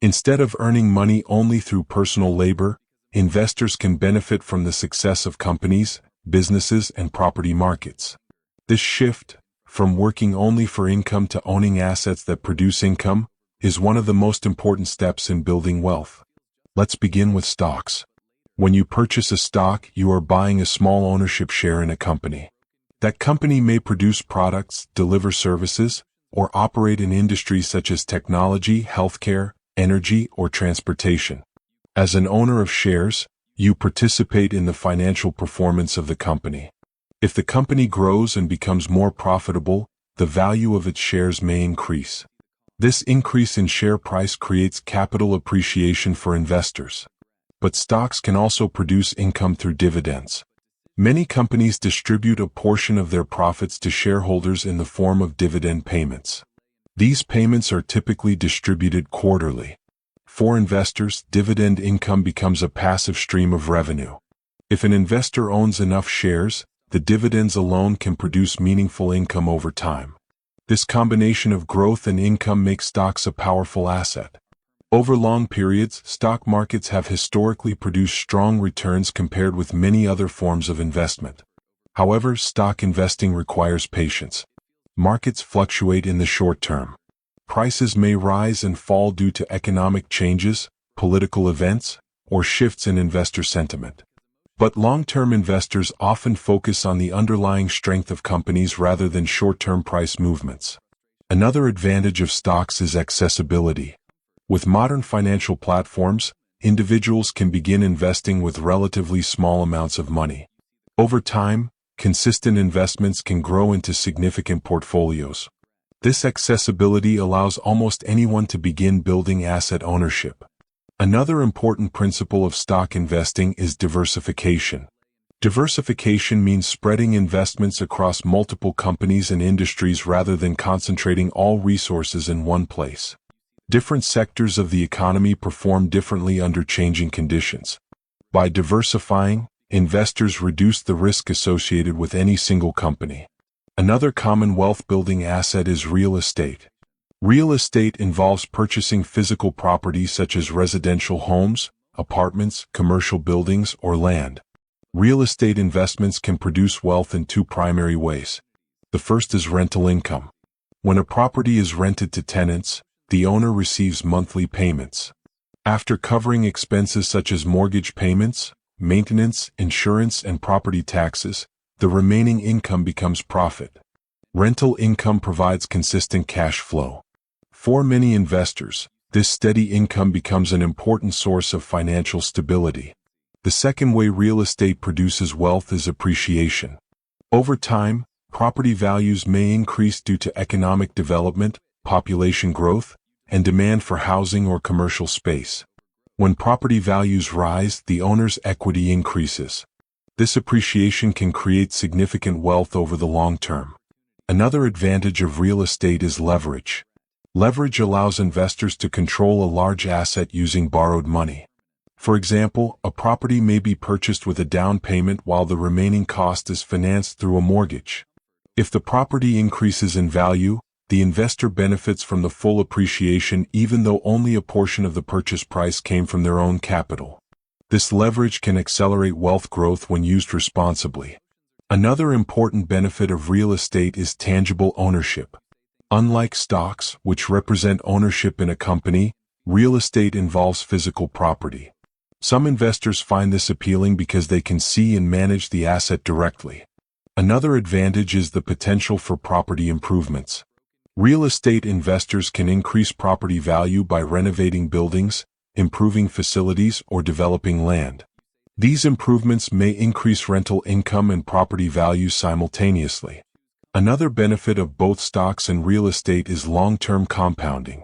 Instead of earning money only through personal labor, investors can benefit from the success of companies, businesses, and property markets. This shift, from working only for income to owning assets that produce income, is one of the most important steps in building wealth. Let's begin with stocks. When you purchase a stock, you are buying a small ownership share in a company. That company may produce products, deliver services, or operate in industries such as technology, healthcare, energy, or transportation. As an owner of shares, you participate in the financial performance of the company. If the company grows and becomes more profitable, the value of its shares may increase. This increase in share price creates capital appreciation for investors. But stocks can also produce income through dividends. Many companies distribute a portion of their profits to shareholders in the form of dividend payments. These payments are typically distributed quarterly. For investors, dividend income becomes a passive stream of revenue. If an investor owns enough shares, the dividends alone can produce meaningful income over time. This combination of growth and income makes stocks a powerful asset. Over long periods, stock markets have historically produced strong returns compared with many other forms of investment. However, stock investing requires patience. Markets fluctuate in the short term. Prices may rise and fall due to economic changes, political events, or shifts in investor sentiment. But long-term investors often focus on the underlying strength of companies rather than short-term price movements. Another advantage of stocks is accessibility. With modern financial platforms, individuals can begin investing with relatively small amounts of money. Over time, consistent investments can grow into significant portfolios. This accessibility allows almost anyone to begin building asset ownership. Another important principle of stock investing is diversification. Diversification means spreading investments across multiple companies and industries rather than concentrating all resources in one place. Different sectors of the economy perform differently under changing conditions. By diversifying, investors reduce the risk associated with any single company. Another common wealth-building asset is real estate. Real estate involves purchasing physical property such as residential homes, apartments, commercial buildings, or land. Real estate investments can produce wealth in two primary ways. The first is rental income. When a property is rented to tenants, the owner receives monthly payments. After covering expenses such as mortgage payments, maintenance, insurance, and property taxes, the remaining income becomes profit. Rental income provides consistent cash flow. For many investors, this steady income becomes an important source of financial stability. The second way real estate produces wealth is appreciation. Over time, property values may increase due to economic development, population growth, and demand for housing or commercial space. When property values rise, the owner's equity increases. This appreciation can create significant wealth over the long term. Another advantage of real estate is leverage. Leverage allows investors to control a large asset using borrowed money. For example, a property may be purchased with a down payment while the remaining cost is financed through a mortgage. If the property increases in value, the investor benefits from the full appreciation even though only a portion of the purchase price came from their own capital. This leverage can accelerate wealth growth when used responsibly. Another important benefit of real estate is tangible ownership. Unlike stocks, which represent ownership in a company, real estate involves physical property. Some investors find this appealing because they can see and manage the asset directly. Another advantage is the potential for property improvements. Real estate investors can increase property value by renovating buildings, improving facilities, or developing land. These improvements may increase rental income and property values simultaneously. Another benefit of both stocks and real estate is long-term compounding.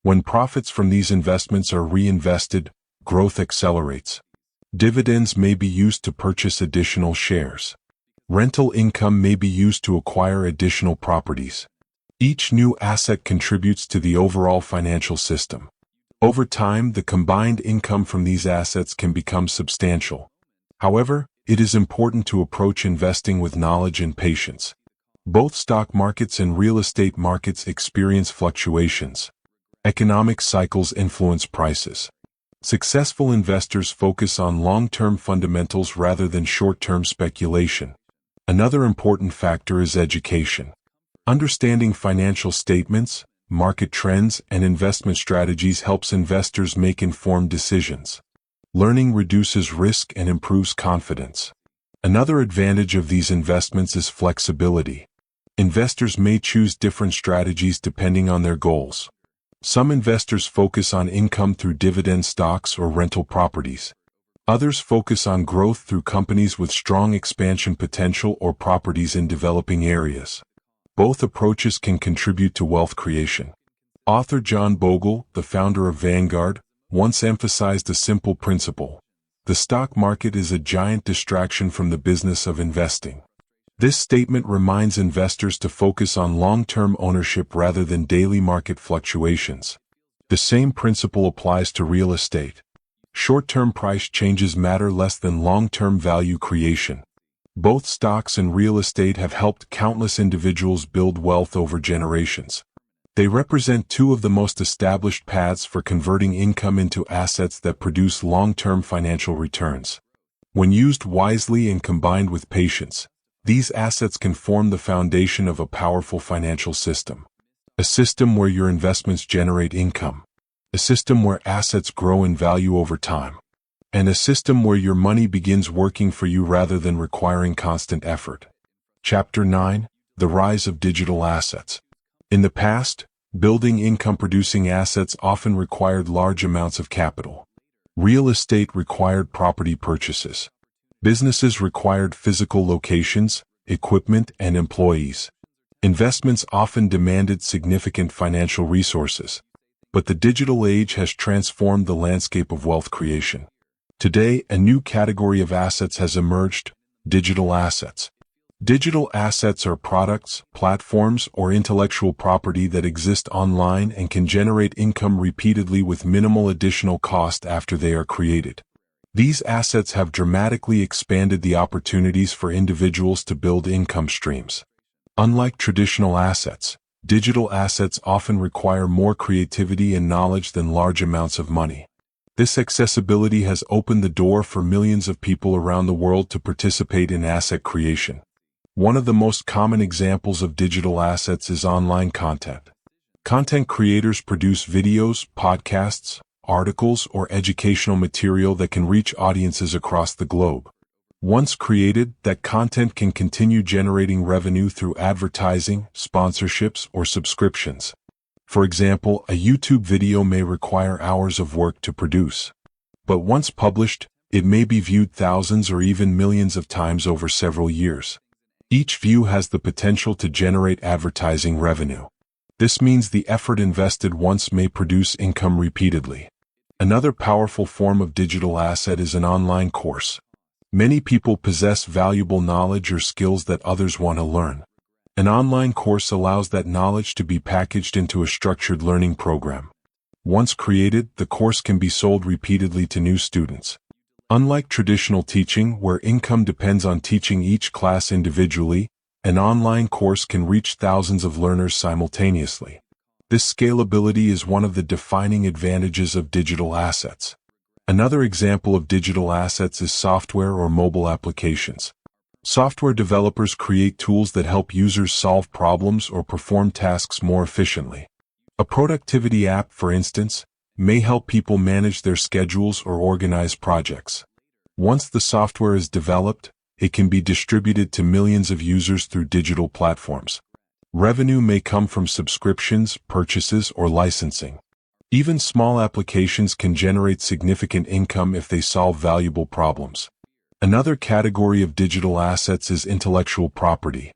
When profits from these investments are reinvested, growth accelerates. Dividends may be used to purchase additional shares. Rental income may be used to acquire additional properties. Each new asset contributes to the overall financial system. Over time, the combined income from these assets can become substantial. However, it is important to approach investing with knowledge and patience. Both stock markets and real estate markets experience fluctuations. Economic cycles influence prices. Successful investors focus on long-term fundamentals rather than short-term speculation. Another important factor is education. Understanding financial statements, market trends, and investment strategies helps investors make informed decisions. Learning reduces risk and improves confidence. Another advantage of these investments is flexibility. Investors may choose different strategies depending on their goals. Some investors focus on income through dividend stocks or rental properties. Others focus on growth through companies with strong expansion potential or properties in developing areas. Both approaches can contribute to wealth creation. Author John Bogle, the founder of Vanguard, once emphasized a simple principle. The stock market is a giant distraction from the business of investing. This statement reminds investors to focus on long-term ownership rather than daily market fluctuations. The same principle applies to real estate. Short-term price changes matter less than long-term value creation. Both stocks and real estate have helped countless individuals build wealth over generations. They represent two of the most established paths for converting income into assets that produce long-term financial returns. When used wisely and combined with patience, these assets can form the foundation of a powerful financial system. A system where your investments generate income. A system where assets grow in value over time. And a system where your money begins working for you rather than requiring constant effort. Chapter 9: The Rise of Digital Assets. In the past, building income-producing assets often required large amounts of capital. Real estate required property purchases. Businesses required physical locations, equipment, and employees. Investments often demanded significant financial resources. But the digital age has transformed the landscape of wealth creation. Today, a new category of assets has emerged: digital assets. Digital assets are products, platforms, or intellectual property that exist online and can generate income repeatedly with minimal additional cost after they are created. These assets have dramatically expanded the opportunities for individuals to build income streams. Unlike traditional assets, digital assets often require more creativity and knowledge than large amounts of money. This accessibility has opened the door for millions of people around the world to participate in asset creation. One of the most common examples of digital assets is online content. Content creators produce videos, podcasts, articles, or educational material that can reach audiences across the globe. Once created, that content can continue generating revenue through advertising, sponsorships, or subscriptions. For example, a YouTube video may require hours of work to produce. But once published, it may be viewed thousands or even millions of times over several years. Each view has the potential to generate advertising revenue. This means the effort invested once may produce income repeatedly. Another powerful form of digital asset is an online course. Many people possess valuable knowledge or skills that others want to learn. An online course allows that knowledge to be packaged into a structured learning program. Once created, the course can be sold repeatedly to new students. Unlike traditional teaching, where income depends on teaching each class individually, an online course can reach thousands of learners simultaneously. This scalability is one of the defining advantages of digital assets. Another example of digital assets is software or mobile applications. Software developers create tools that help users solve problems or perform tasks more efficiently. A productivity app, for instance, may help people manage their schedules or organize projects. Once the software is developed, it can be distributed to millions of users through digital platforms. Revenue may come from subscriptions, purchases, or licensing. Even small applications can generate significant income if they solve valuable problems. Another category of digital assets is intellectual property.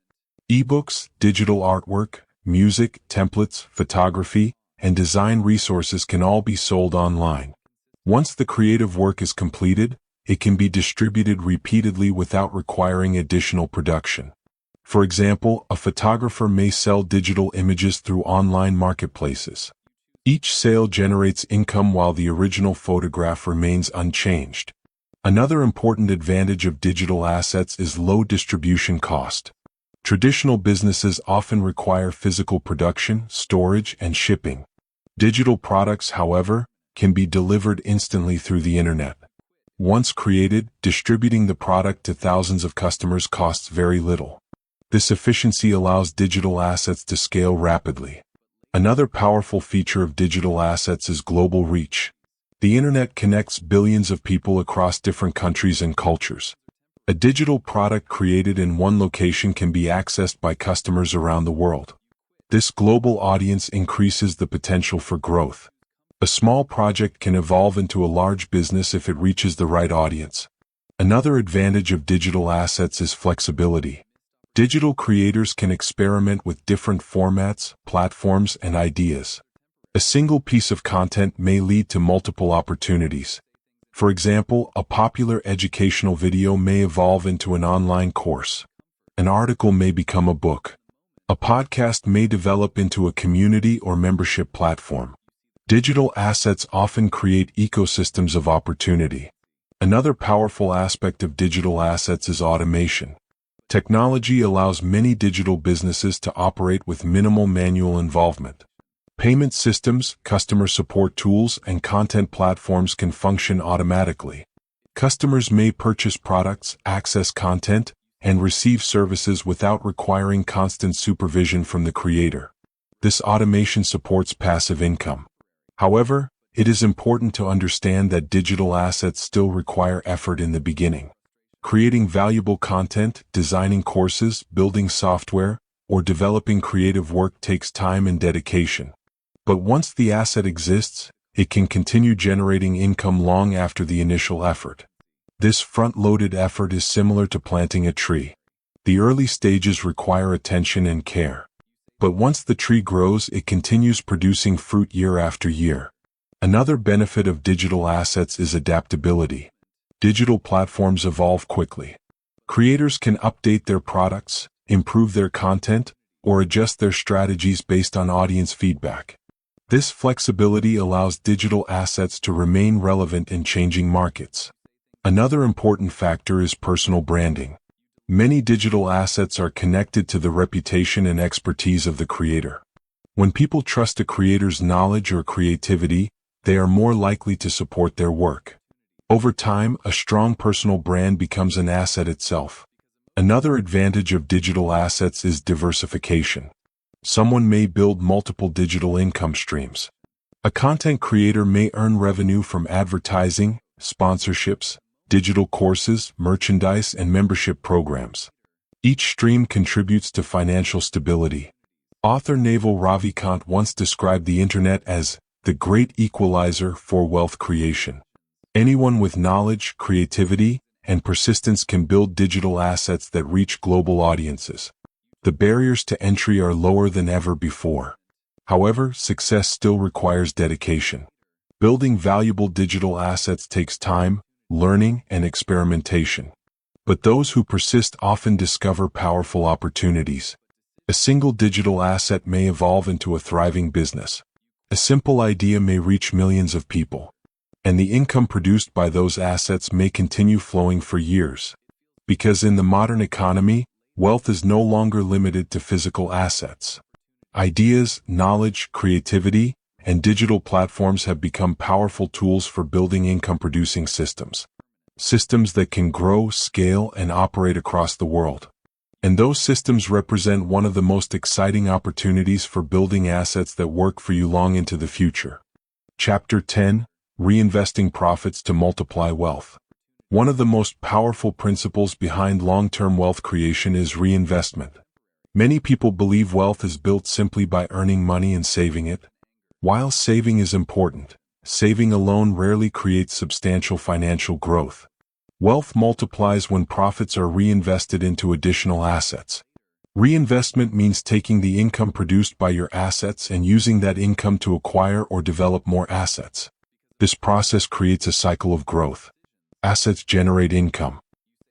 Ebooks, digital artwork, music, templates, photography, and design resources can all be sold online. Once the creative work is completed, it can be distributed repeatedly without requiring additional production. For example, a photographer may sell digital images through online marketplaces. Each sale generates income while the original photograph remains unchanged. Another important advantage of digital assets is low distribution cost. Traditional businesses often require physical production, storage, and shipping. Digital products, however, can be delivered instantly through the internet. Once created, distributing the product to thousands of customers costs very little. This efficiency allows digital assets to scale rapidly. Another powerful feature of digital assets is global reach. The internet connects billions of people across different countries and cultures. A digital product created in one location can be accessed by customers around the world. This global audience increases the potential for growth. A small project can evolve into a large business if it reaches the right audience. Another advantage of digital assets is flexibility. Digital creators can experiment with different formats, platforms, and ideas. A single piece of content may lead to multiple opportunities. For example, a popular educational video may evolve into an online course. An article may become a book. A podcast may develop into a community or membership platform. Digital assets often create ecosystems of opportunity. Another powerful aspect of digital assets is automation. Technology allows many digital businesses to operate with minimal manual involvement. Payment systems, customer support tools, and content platforms can function automatically. Customers may purchase products, access content, and receive services without requiring constant supervision from the creator. This automation supports passive income. However, it is important to understand that digital assets still require effort in the beginning. Creating valuable content, designing courses, building software, or developing creative work takes time and dedication. But once the asset exists, it can continue generating income long after the initial effort. This front-loaded effort is similar to planting a tree. The early stages require attention and care. But once the tree grows, it continues producing fruit year after year. Another benefit of digital assets is adaptability. Digital platforms evolve quickly. Creators can update their products, improve their content, or adjust their strategies based on audience feedback. This flexibility allows digital assets to remain relevant in changing markets. Another important factor is personal branding. Many digital assets are connected to the reputation and expertise of the creator. When people trust a creator's knowledge or creativity, they are more likely to support their work. Over time, a strong personal brand becomes an asset itself. Another advantage of digital assets is diversification. Someone may build multiple digital income streams. A content creator may earn revenue from advertising, sponsorships, digital courses, merchandise, and membership programs. Each stream contributes to financial stability. Author Naval Ravikant once described the internet as the great equalizer for wealth creation. Anyone with knowledge, creativity, and persistence can build digital assets that reach global audiences. The barriers to entry are lower than ever before. However, success still requires dedication. Building valuable digital assets takes time, learning, and experimentation. But those who persist often discover powerful opportunities. A single digital asset may evolve into a thriving business. A simple idea may reach millions of people. And the income produced by those assets may continue flowing for years. Because in the modern economy, wealth is no longer limited to physical assets. Ideas, knowledge, creativity, and digital platforms have become powerful tools for building income-producing systems. Systems that can grow, scale, and operate across the world. And those systems represent one of the most exciting opportunities for building assets that work for you long into the future. Chapter 10: Reinvesting Profits to Multiply Wealth. One of the most powerful principles behind long-term wealth creation is reinvestment. Many people believe wealth is built simply by earning money and saving it. While saving is important, saving alone rarely creates substantial financial growth. Wealth multiplies when profits are reinvested into additional assets. Reinvestment means taking the income produced by your assets and using that income to acquire or develop more assets. This process creates a cycle of growth. Assets generate income.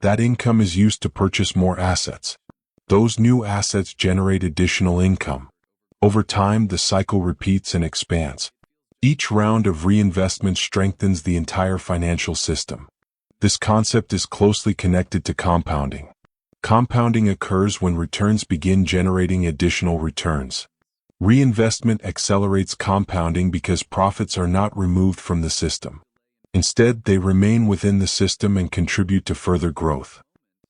That income is used to purchase more assets. Those new assets generate additional income. Over time, the cycle repeats and expands. Each round of reinvestment strengthens the entire financial system. This concept is closely connected to compounding. Compounding occurs when returns begin generating additional returns. Reinvestment accelerates compounding because profits are not removed from the system. Instead, they remain within the system and contribute to further growth.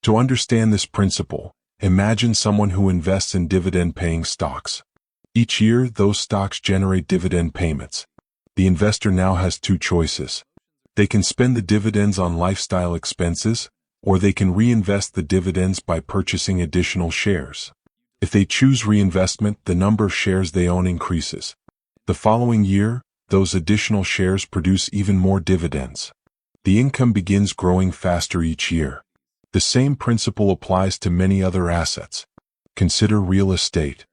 To understand this principle, imagine someone who invests in dividend-paying stocks. Each year, those stocks generate dividend payments. The investor now has two choices. They can spend the dividends on lifestyle expenses, or they can reinvest the dividends by purchasing additional shares. If they choose reinvestment, the number of shares they own increases. The following year, those additional shares produce even more dividends. The income begins growing faster each year. The same principle applies to many other assets. Consider real estate.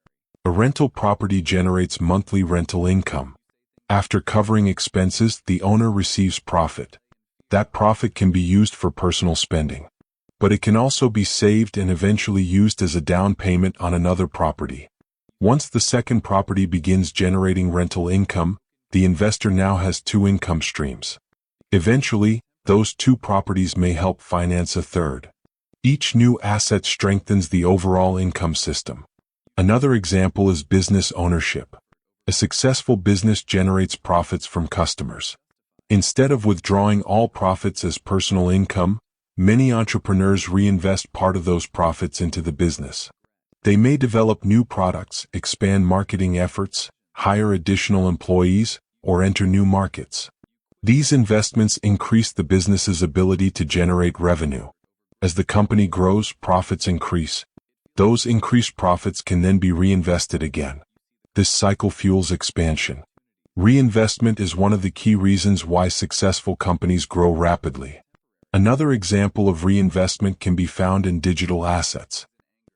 A rental property generates monthly rental income. After covering expenses, the owner receives profit. That profit can be used for personal spending. But it can also be saved and eventually used as a down payment on another property. Once the second property begins generating rental income, the investor now has two income streams. Eventually, those two properties may help finance a third. Each new asset strengthens the overall income system. Another example is business ownership. A successful business generates profits from customers. Instead of withdrawing all profits as personal income, many entrepreneurs reinvest part of those profits into the business. They may develop new products, expand marketing efforts, hire additional employees, or enter new markets. These investments increase the business's ability to generate revenue. As the company grows, profits increase. Those increased profits can then be reinvested again. This cycle fuels expansion. Reinvestment is one of the key reasons why successful companies grow rapidly. Another example of reinvestment can be found in digital assets.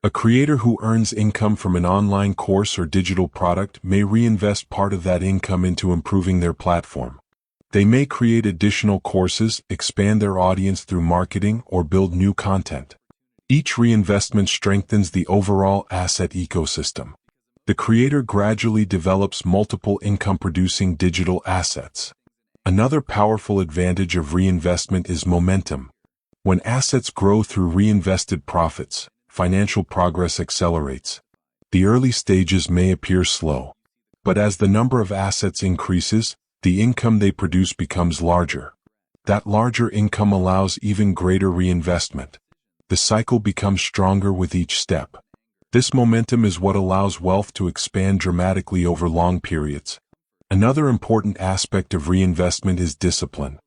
A creator who earns income from an online course or digital product may reinvest part of that income into improving their platform. They may create additional courses, expand their audience through marketing, or build new content. Each reinvestment strengthens the overall asset ecosystem. The creator gradually develops multiple income-producing digital assets. Another powerful advantage of reinvestment is momentum. When assets grow through reinvested profits, financial progress accelerates. The early stages may appear slow, but as the number of assets increases, the income they produce becomes larger. That larger income allows even greater reinvestment. The cycle becomes stronger with each step. This momentum is what allows wealth to expand dramatically over long periods. Another important aspect of reinvestment is discipline.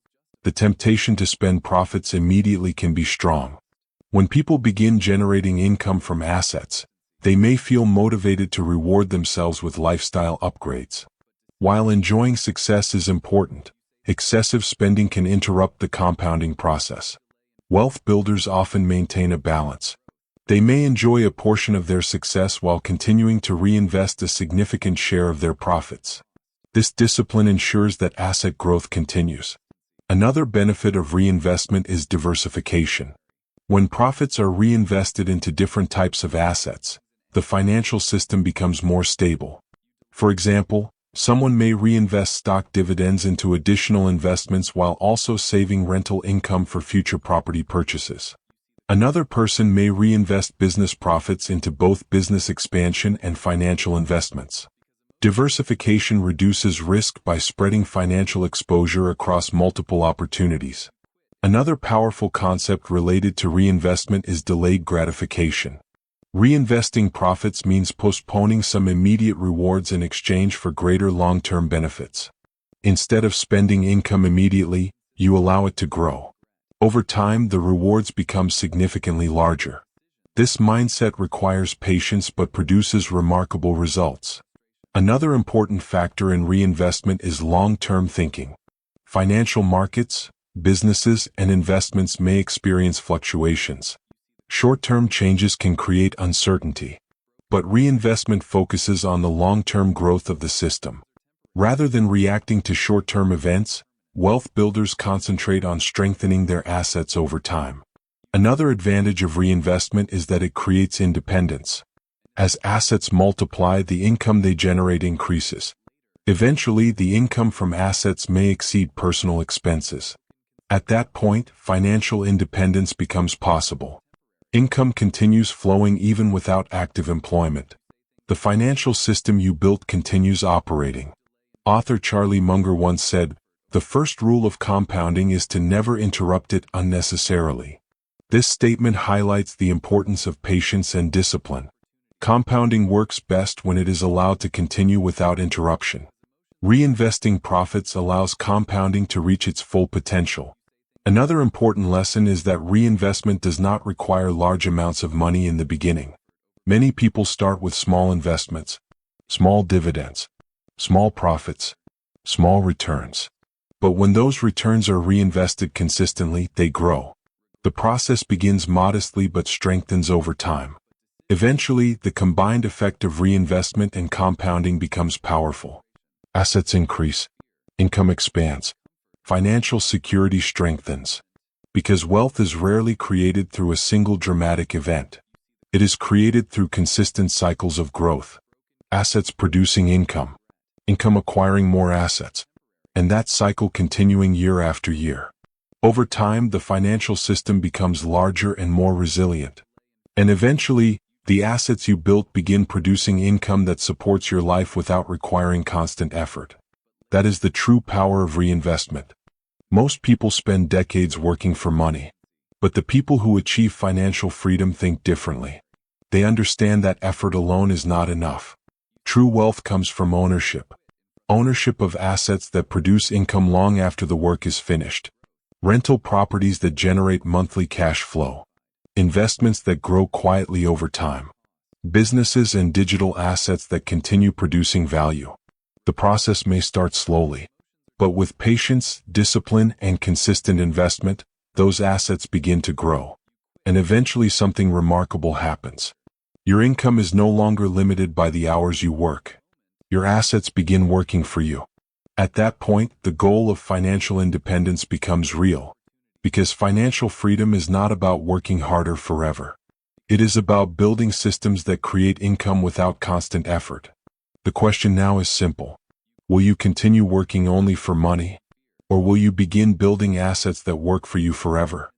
The temptation to spend profits immediately can be strong. When people begin generating income from assets, they may feel motivated to reward themselves with lifestyle upgrades. While enjoying success is important, excessive spending can interrupt the compounding process. Wealth builders often maintain a balance. They may enjoy a portion of their success while continuing to reinvest a significant share of their profits. This discipline ensures that asset growth continues. Another benefit of reinvestment is diversification. When profits are reinvested into different types of assets, the financial system becomes more stable. For example, someone may reinvest stock dividends into additional investments while also saving rental income for future property purchases. Another person may reinvest business profits into both business expansion and financial investments. Diversification reduces risk by spreading financial exposure across multiple opportunities. Another powerful concept related to reinvestment is delayed gratification. Reinvesting profits means postponing some immediate rewards in exchange for greater long-term benefits. Instead of spending income immediately, you allow it to grow. Over time, the rewards become significantly larger. This mindset requires patience but produces remarkable results. Another important factor in reinvestment is long-term thinking. Financial markets, businesses, and investments may experience fluctuations. Short-term changes can create uncertainty. But reinvestment focuses on the long-term growth of the system. Rather than reacting to short-term events, wealth builders concentrate on strengthening their assets over time. Another advantage of reinvestment is that it creates independence. As assets multiply, the income they generate increases. Eventually, the income from assets may exceed personal expenses. At that point, financial independence becomes possible. Income continues flowing even without active employment. The financial system you built continues operating. Author Charlie Munger once said, "The first rule of compounding is to never interrupt it unnecessarily." This statement highlights the importance of patience and discipline. Compounding works best when it is allowed to continue without interruption. Reinvesting profits allows compounding to reach its full potential. Another important lesson is that reinvestment does not require large amounts of money in the beginning. Many people start with small investments, small dividends, small profits, small returns. But when those returns are reinvested consistently, they grow. The process begins modestly but strengthens over time. Eventually, the combined effect of reinvestment and compounding becomes powerful. Assets increase, income expands, financial security strengthens. Because wealth is rarely created through a single dramatic event. It is created through consistent cycles of growth. Assets producing income, income acquiring more assets, and that cycle continuing year after year. Over time, the financial system becomes larger and more resilient. And eventually, the assets you built begin producing income that supports your life without requiring constant effort. That is the true power of reinvestment. Most people spend decades working for money. But the people who achieve financial freedom think differently. They understand that effort alone is not enough. True wealth comes from ownership. Ownership of assets that produce income long after the work is finished. Rental properties that generate monthly cash flow. Investments that grow quietly over time. Businesses and digital assets that continue producing value. The process may start slowly. But with patience, discipline, and consistent investment, those assets begin to grow. And eventually something remarkable happens. Your income is no longer limited by the hours you work. Your assets begin working for you. At that point, the goal of financial independence becomes real. Because financial freedom is not about working harder forever. It is about building systems that create income without constant effort. The question now is simple. Will you continue working only for money? Or will you begin building assets that work for you forever?